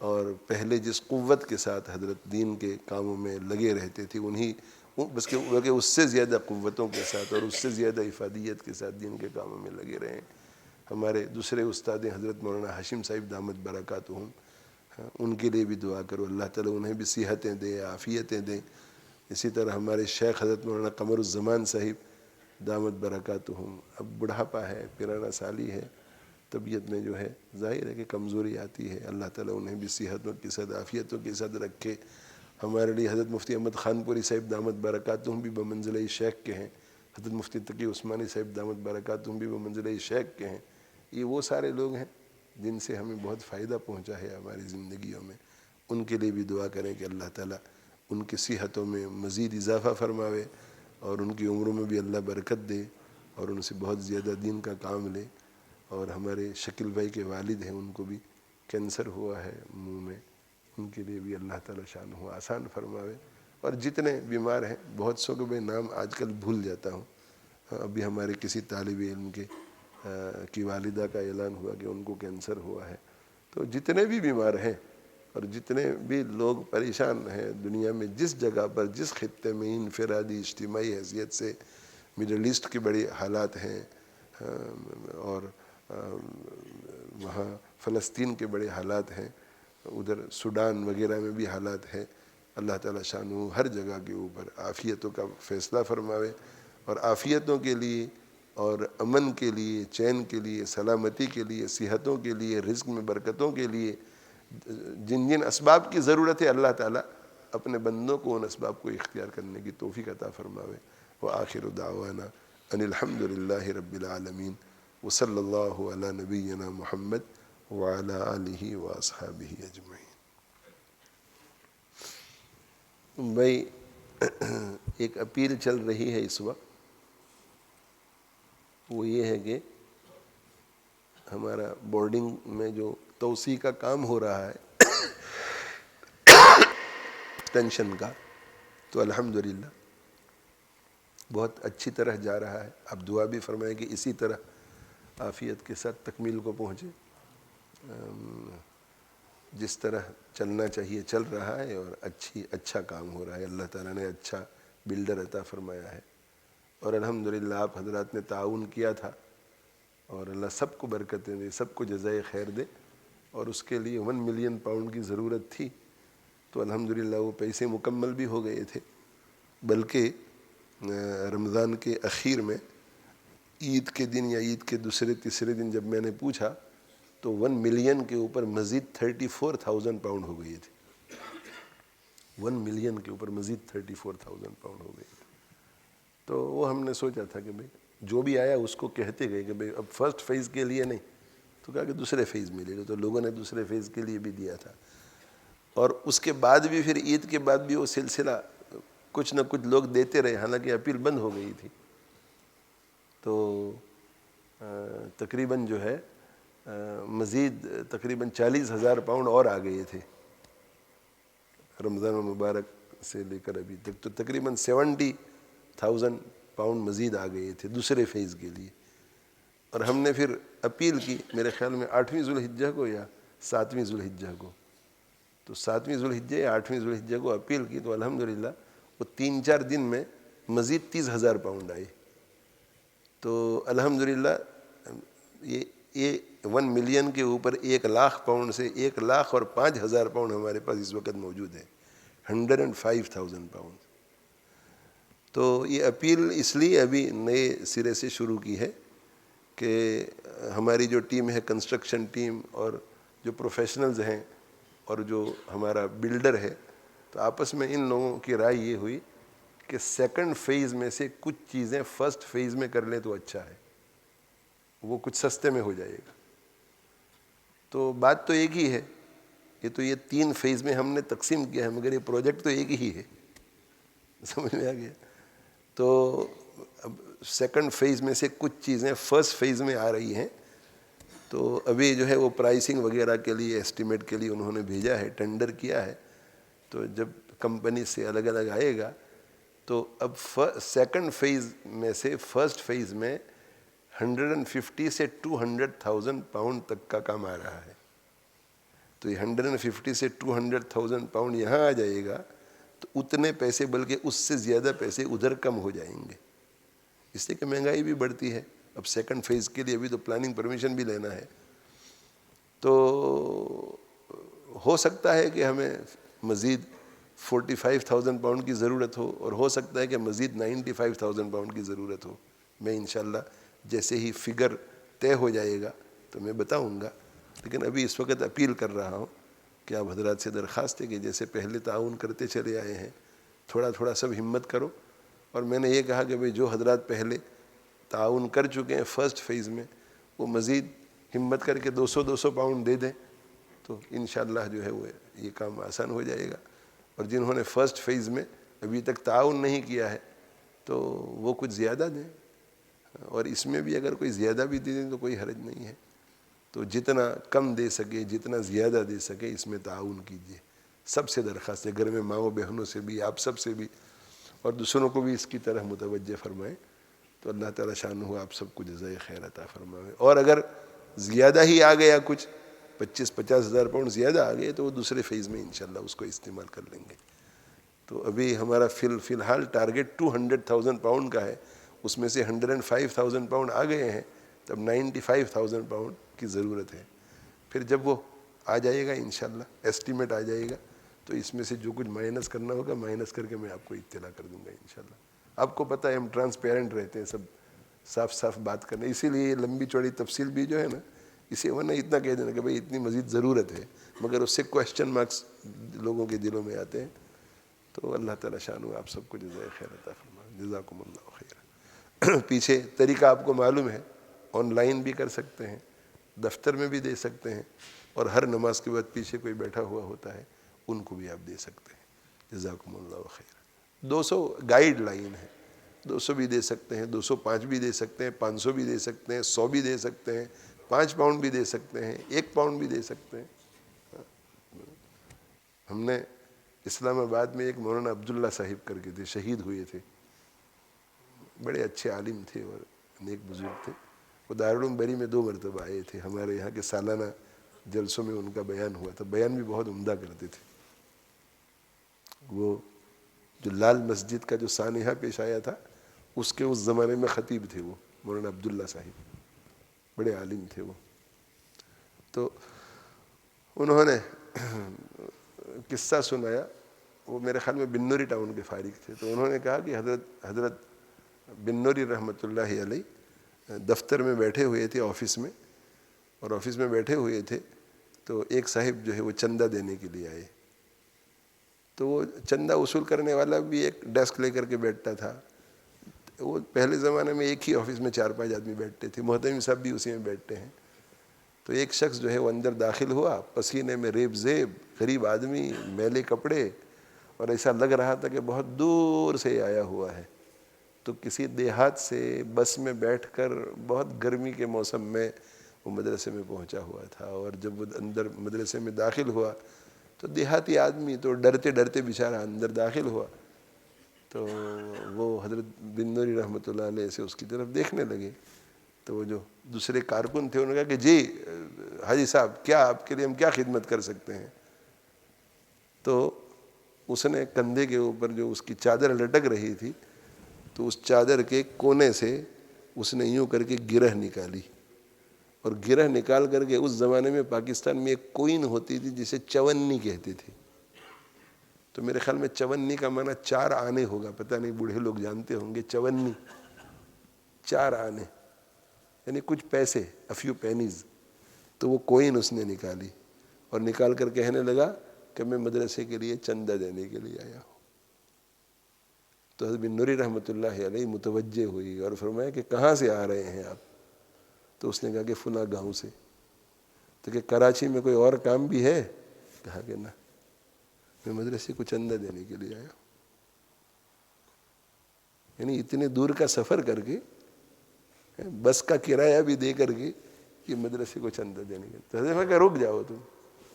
اور پہلے جس قوت کے ساتھ حضرت دین کے کاموں میں لگے رہتے تھے بلکہ اس سے زیادہ قوتوں کے ساتھ اور اس سے زیادہ افادیت کے ساتھ دین کے کاموں میں لگے رہے ہیں۔ ہمارے دوسرے استاد حضرت مولانا ہاشم صاحب دامت برکاتہم، ان کے لیے بھی دعا کرو، اللہ تعالیٰ انہیں بھی صحتیں دے، عافیتیں دیں۔ اسی طرح ہمارے شیخ حضرت مولانا قمر الزمان صاحب دامت برکاتہم، اب بڑھاپا ہے، پرانا سالی ہے، طبیعت میں جو ہے ظاہر ہے کہ کمزوری آتی ہے، اللہ تعالیٰ انہیں بھی صحتوں کے ساتھ عافیتوں کے ساتھ رکھے۔ ہمارے لیے حضرت مفتی احمد خان پوری صاحب دامت برکاتہم بھی بمنزلہ شیخ کے ہیں، حضرت مفتی تقی عثمانی صاحب دامت برکاتہم بھی بمنزلہ شیخ کے ہیں۔ یہ وہ سارے لوگ ہیں جن سے ہمیں بہت فائدہ پہنچا ہے ہماری زندگیوں میں، ان کے لیے بھی دعا کریں کہ اللہ تعالیٰ ان کی صحتوں میں مزید اضافہ فرماوے اور ان کی عمروں میں بھی اللہ برکت دے اور ان سے بہت زیادہ دین کا کام لے۔ اور ہمارے شکیل بھائی کے والد ہیں، ان کو بھی کینسر ہوا ہے منہ میں، ان کے لیے بھی اللہ تعالیٰ شانہ آسان فرماوے۔ اور جتنے بیمار ہیں، بہت سو کے نام آج کل بھول جاتا ہوں، ابھی ہمارے کسی طالب علم کی والدہ کا اعلان ہوا کہ ان کو کینسر ہوا ہے۔ تو جتنے بھی بیمار ہیں اور جتنے بھی لوگ پریشان ہیں دنیا میں، جس جگہ پر جس خطے میں انفرادی اجتماعی حیثیت سے مڈل ایسٹ کے بڑے حالات ہیں، اور وہاں فلسطین کے بڑے حالات ہیں، ادھر سوڈان وغیرہ میں بھی حالات ہیں، اللہ تعالیٰ شانہ ہر جگہ کے اوپر عافیتوں کا فیصلہ فرماوے اور عافیتوں کے لیے اور امن کے لیے، چین کے لیے، سلامتی کے لیے، صحتوں کے لیے، رزق میں برکتوں کے لیے جن جن اسباب کی ضرورت ہے، اللہ تعالیٰ اپنے بندوں کو ان اسباب کو اختیار کرنے کی توفیق عطا فرماوے۔ وآخر دعوانا ان الحمد للہ رب العالمین وصلی اللہ علی نبینا محمد وعلی آلہ واصحابہ اجمعین۔ بھائی ایک اپیل چل رہی ہے اس وقت، وہ یہ ہے کہ ہمارا بورڈنگ میں جو توسیع کا کام ہو رہا ہے ٹینشن کا، تو الحمدللہ بہت اچھی طرح جا رہا ہے۔ آپ دعا بھی فرمائیں کہ اسی طرح عافیت کے ساتھ تکمیل کو پہنچے۔ جس طرح چلنا چاہیے چل رہا ہے اور اچھا کام ہو رہا ہے، اللہ تعالیٰ نے اچھا بلڈر عطا فرمایا ہے، اور الحمدللہ آپ حضرات نے تعاون کیا تھا، اور اللہ سب کو برکتیں دے، سب کو جزائے خیر دے۔ اور اس کے لیے 1 ملین پاؤنڈ کی ضرورت تھی، تو الحمدللہ وہ پیسے مکمل بھی ہو گئے تھے، بلکہ رمضان کے اخیر میں عید کے دن یا عید کے دوسرے تیسرے دن جب میں نے پوچھا تو 1 ملین کے اوپر مزید 34,000 پاؤنڈ ہو گئے تھے۔ 1 ملین کے اوپر مزید 34,000 پاؤنڈ ہو گئے تھے۔ تو وہ ہم نے سوچا تھا کہ بھئی جو بھی آیا اس کو کہتے گئے کہ بھئی اب فرسٹ فیز کے لیے نہیں، تو کہا کہ دوسرے فیز میں لے لو، تو لوگوں نے دوسرے فیز کے لیے بھی دیا تھا۔ اور اس کے بعد بھی پھر عید کے بعد بھی وہ سلسلہ کچھ نہ کچھ لوگ دیتے رہے، حالانکہ اپیل بند ہو گئی تھی۔ تو تقریباً جو ہے مزید تقریباً 40,000 پاؤنڈ اور آ گئے تھے رمضان المبارک سے لے کر ابھی تک، تو تقریباً 70,000 پاؤنڈ مزید آ گئے تھے دوسرے فیز کے لیے۔ اور ہم نے پھر اپیل کی، میرے خیال میں 8ویں ذوالحجہ کو یا 7ویں ذوالحجہ کو، تو 7ویں ذوالحجہ یا 8ویں ذوالحجہ کو اپیل کی، تو الحمدللہ وہ 3-4 دن میں مزید 30,000 پاؤنڈ آئے۔ تو الحمدللہ یہ 1 ملین کے اوپر 1,00,000 پاؤنڈ سے 1,05,000 پاؤنڈ ہمارے پاس اس وقت موجود ہے، 105,000 پاؤنڈ۔ تو یہ اپیل اس لیے ابھی نئے سرے سے شروع کی ہے کہ ہماری جو ٹیم ہے، کنسٹرکشن ٹیم، اور جو پروفیشنلز ہیں اور جو ہمارا بلڈر ہے، تو آپس میں ان لوگوں کی رائے یہ ہوئی کہ سیکنڈ فیز میں سے کچھ چیزیں فرسٹ فیز میں کر لیں تو اچھا ہے، وہ کچھ سستے میں ہو جائے گا۔ تو بات تو ایک ہی ہے، یہ 3 فیز میں ہم نے تقسیم کیا ہے، مگر یہ پروجیکٹ تو ایک ہی ہے، سمجھ میں آ گیا۔ تو اب سیکنڈ فیز میں سے کچھ چیزیں فرسٹ فیز میں آ رہی ہیں، تو ابھی جو ہے وہ پرائسنگ وغیرہ کے لیے ایسٹیمیٹ کے لیے انہوں نے بھیجا ہے، ٹینڈر کیا ہے، تو جب کمپنی سے الگ الگ آئے گا تو اب سیکنڈ فیز میں سے فرسٹ فیز میں 150 سے 200,000 پاؤنڈ تک کا کام آ رہا ہے۔ تو یہ 150 سے 200,000 پاؤنڈ یہاں آ جائے گا تو اتنے پیسے بلکہ اس سے زیادہ پیسے ادھر کم ہو جائیں گے، اس لیے کہ مہنگائی بھی بڑھتی ہے. اب سیکنڈ فیز کے لیے ابھی تو پلاننگ پرمیشن بھی لینا ہے. تو ہو سکتا ہے کہ ہمیں مزید 45,000 پاؤنڈ کی ضرورت ہو، اور ہو سکتا ہے کہ مزید 95,000 پاؤنڈ کی ضرورت ہو. میں انشاءاللہ جیسے ہی فگر طے ہو جائے گا تو میں بتاؤں گا. لیکن ابھی اس وقت اپیل کر رہا ہوں کہ آپ حضرات سے درخواست ہے کہ جیسے پہلے تعاون کرتے چلے آئے ہیں، تھوڑا تھوڑا سب ہمت کرو. اور میں نے یہ کہا کہ بھئی جو حضرات پہلے تعاون کر چکے ہیں فرسٹ فیز میں، وہ مزید ہمت کر کے 200 پاؤنڈ دے دیں تو انشاءاللہ جو ہے وہ یہ کام آسان ہو جائے گا. اور جنہوں نے فرسٹ فیز میں ابھی تک تعاون نہیں کیا ہے تو وہ کچھ زیادہ دیں، اور اس میں بھی اگر کوئی زیادہ بھی دے دیں تو کوئی حرج نہیں ہے. تو جتنا کم دے سکے، جتنا زیادہ دے سکے، اس میں تعاون کیجیے. سب سے درخواست ہے، گھر میں ماؤں بہنوں سے بھی، آپ سب سے بھی، اور دوسروں کو بھی اس کی طرح متوجہ فرمائیں. تو اللہ تعالیٰ شانہ آپ سب کو جزائے خیر عطا فرمائے. اور اگر زیادہ ہی آ گیا، کچھ 25-50 ہزار پاؤنڈ زیادہ آ گئے تو وہ دوسرے فیز میں انشاءاللہ اس کو استعمال کر لیں گے. تو ابھی ہمارا فی الحال ٹارگٹ 200,000 پاؤنڈ کا ہے، اس میں سے 105,000 پاؤنڈ آ گئے ہیں، تب 95,000 پاؤنڈ کی ضرورت ہے. پھر جب وہ آ جائے گا انشاءاللہ، ایسٹیمیٹ آ جائے گا، تو اس میں سے جو کچھ مائنس کرنا ہوگا مائنس کر کے میں آپ کو اطلاع کر دوں گا انشاءاللہ. آپ کو پتہ ہے ہم ٹرانسپیرنٹ رہتے ہیں، سب صاف صاف بات کرنا. اسی لیے یہ لمبی چوڑی تفصیل بھی جو ہے نا، اسے ورنہ اتنا کہہ دینا کہ بھئی اتنی مزید ضرورت ہے، مگر اس سے کویسچن مارکس لوگوں کے دلوں میں آتے ہیں. تو اللہ تعالیٰ شانہ آپ سب کو جزائے خیر عطا فرمائے. جزاکم اللہ خیر. پیچھے طریقہ آپ کو معلوم ہے، آن لائن بھی کر سکتے ہیں، دفتر میں بھی دے سکتے ہیں، اور ہر نماز کے بعد پیچھے کوئی بیٹھا ہوا ہوتا ہے ان کو بھی آپ دے سکتے ہیں. جزاکم اللہ خیر. 200 گائیڈ لائن ہے، 200 بھی دے سکتے ہیں، 205 بھی دے سکتے ہیں، 500 بھی دے سکتے ہیں، 100 بھی دے سکتے ہیں، 5 پاؤنڈ بھی دے سکتے ہیں، 1 پاؤنڈ بھی دے سکتے ہیں. ہم نے اسلام آباد میں ایک مولانا عبداللہ صاحب کر کے تھے، شہید ہوئے تھے، بڑے اچھے عالم تھے اور نیک بزرگ تھے. وہ دارالعلوم بری میں 2 مرتبہ آئے تھے، ہمارے یہاں کے سالانہ جلسوں میں ان کا بیان ہوا تھا. بیان بھی بہت عمدہ کرتے تھے. وہ جو لال مسجد کا جو سانحہ پیش آیا تھا، اس کے اس زمانے میں خطیب تھے وہ مولانا عبداللہ صاحب، بڑے عالم تھے وہ. تو انہوں نے قصہ سنایا. وہ میرے خیال میں بنوری ٹاؤن کے فارغ تھے. تو انہوں نے کہا کہ حضرت بنوری رحمۃ اللہ علیہ دفتر میں بیٹھے ہوئے تھے، آفس میں، اور آفس میں بیٹھے ہوئے تھے تو ایک صاحب جو ہے وہ چندہ دینے کے لیے آئے. تو وہ چندہ وصول کرنے والا بھی ایک ڈیسک لے کر کے بیٹھتا تھا. وہ پہلے زمانے میں ایک ہی آفس میں 4-5 آدمی بیٹھتے تھے، محتمم صاحب بھی اسی میں بیٹھتے ہیں. تو ایک شخص جو ہے وہ اندر داخل ہوا، پسینے میں ریب زیب، غریب آدمی، میلے کپڑے، اور ایسا لگ رہا تھا کہ بہت دور سے آیا ہوا ہے. تو کسی دیہات سے بس میں بیٹھ کر بہت گرمی کے موسم میں وہ مدرسے میں پہنچا ہوا تھا. اور جب وہ اندر مدرسے میں داخل ہوا تو دیہاتی آدمی تو ڈرتے ڈرتے بیچارہ اندر داخل ہوا. تو وہ حضرت بنوری رحمۃ اللہ علیہ سے اس کی طرف دیکھنے لگے. تو وہ جو دوسرے کارکن تھے انہوں نے کہا کہ جی حاجی صاحب، کیا آپ کے لیے ہم کیا خدمت کر سکتے ہیں. تو اس نے کندھے کے اوپر جو اس کی چادر لٹک رہی تھی، تو اس چادر کے کونے سے اس نے یوں کر کے گرہ نکالی، اور گرہ نکال کر کے، اس زمانے میں پاکستان میں ایک کوئن ہوتی تھی جسے چونی کہتے تھے. تو میرے خیال میں چونی کا معنی 4 آنے ہوگا، پتہ نہیں بوڑھے لوگ جانتے ہوں گے. چونی 4 آنے یعنی کچھ پیسے، افیو پینیز. تو وہ کوئن اس نے نکالی اور نکال کر کہنے لگا کہ میں مدرسے کے لیے چندہ دینے کے لیے آیا ہوں. تو حضرت بنوری رحمۃ اللہ علیہ متوجہ ہوئی اور فرمایا کہ کہاں سے آ رہے ہیں آپ؟ تو اس نے کہا کہ فلاں گاؤں سے. تو کہ کراچی میں کوئی اور کام بھی ہے؟ کہا کہ نہ، میں مدرسے کو چندہ دینے کے لیے آیا ہوں. یعنی اتنے دور کا سفر کر کے، بس کا کرایہ بھی دے کر کے، یہ مدرسے کو چندہ دینے کے. تو حضرت کہ رک جاؤ، تم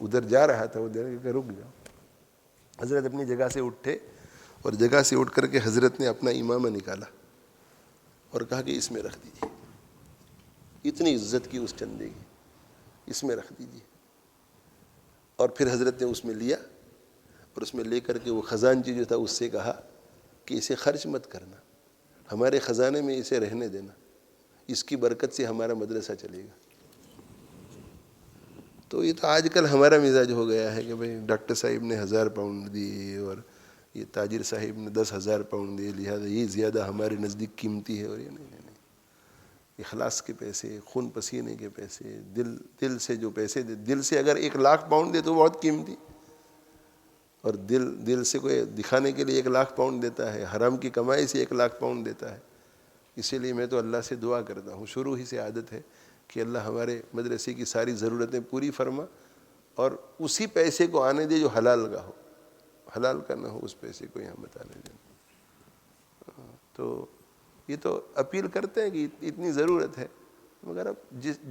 ادھر جا رہا تھا وہ دینے کہ رک جاؤ. حضرت اپنی جگہ سے اٹھے اور جگہ سے اٹھ کر کے حضرت نے اپنا امامہ نکالا اور کہا کہ اس میں رکھ دیجیے. اتنی عزت کی اس چندے کی، اس میں رکھ دیجیے. اور پھر حضرت نے اس میں لیا اور اس میں لے کر کے وہ خزانچی جو تھا اس سے کہا کہ اسے خرچ مت کرنا، ہمارے خزانے میں اسے رہنے دینا، اس کی برکت سے ہمارا مدرسہ چلے گا۔ تو یہ تو آج کل ہمارا مزاج ہو گیا ہے کہ بھئی ڈاکٹر صاحب نے 1000 پاؤنڈ دیے اور یہ تاجر صاحب نے 10,000 پاؤنڈ دیے، لہذا یہ زیادہ ہمارے نزدیک قیمتی ہے، اور یہ نہیں۔ اخلاص کے پیسے، خون پسینے کے پیسے، دل سے جو پیسے دے، دل سے اگر 1,00,000 پاؤنڈ دے تو بہت قیمتی، اور دل سے کوئی دکھانے کے لیے 1,00,000 پاؤنڈ دیتا ہے، حرام کی کمائی سے 1,00,000 پاؤنڈ دیتا ہے۔ اسی لیے میں تو اللہ سے دعا کرتا ہوں، شروع ہی سے عادت ہے کہ اللہ ہمارے مدرسے کی ساری ضرورتیں پوری فرما، اور اسی پیسے کو آنے دے جو حلال کا ہو، حلال کا نہ ہو اس پیسے کو یہاں مت آنے دے۔ تو یہ تو اپیل کرتے ہیں کہ اتنی ضرورت ہے، مگر اب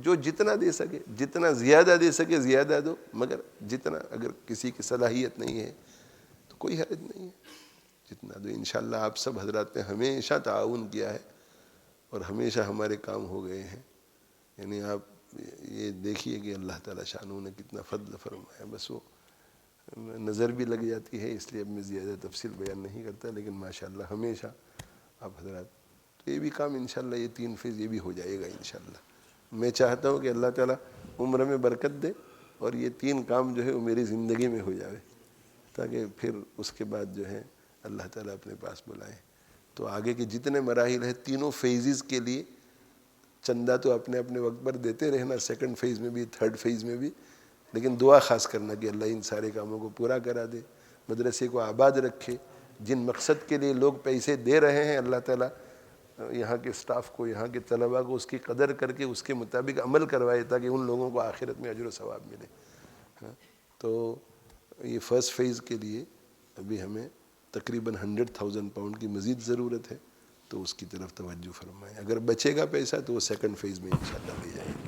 جو جتنا دے سکے، جتنا زیادہ دے سکے زیادہ دو، مگر جتنا اگر کسی کی صلاحیت نہیں ہے تو کوئی حرج نہیں ہے، جتنا دو۔ انشاءاللہ آپ سب حضرات نے ہمیشہ تعاون کیا ہے اور ہمیشہ ہمارے کام ہو گئے ہیں، یعنی آپ یہ دیکھیے کہ اللہ تعالیٰ شانہ نے کتنا فضل فرمایا۔ بس وہ نظر بھی لگ جاتی ہے، اس لیے اب میں زیادہ تفصیل بیان نہیں کرتا، لیکن ماشاءاللہ ہمیشہ آپ حضرات، تو یہ بھی کام انشاءاللہ یہ 3 فیض یہ بھی ہو جائے گا انشاءاللہ۔ میں چاہتا ہوں کہ اللہ تعالیٰ عمر میں برکت دے اور یہ 3 کام جو ہے وہ میری زندگی میں ہو جائے، تاکہ پھر اس کے بعد جو ہے اللہ تعالیٰ اپنے پاس بلائے۔ تو آگے کے جتنے مراحل ہیں تینوں فیزز کے لیے چندہ تو اپنے اپنے وقت پر دیتے رہنا، سیکنڈ فیز میں بھی، تھرڈ فیز میں بھی، لیکن دعا خاص کرنا کہ اللہ ان سارے کاموں کو پورا کرا دے، مدرسے کو آباد رکھے۔ جن مقصد کے لیے لوگ پیسے دے رہے ہیں، اللہ تعالیٰ یہاں کے سٹاف کو، یہاں کے طلباء کو اس کی قدر کر کے اس کے مطابق عمل کروائے، تاکہ ان لوگوں کو آخرت میں اجر و ثواب ملے۔ تو یہ فرسٹ فیز کے لیے ابھی ہمیں تقریباً 100,000 پاؤنڈ کی مزید ضرورت ہے، تو اس کی طرف توجہ فرمائیں۔ اگر بچے گا پیسہ تو وہ سیکنڈ فیز میں انشاءاللہ لے جائیں گے۔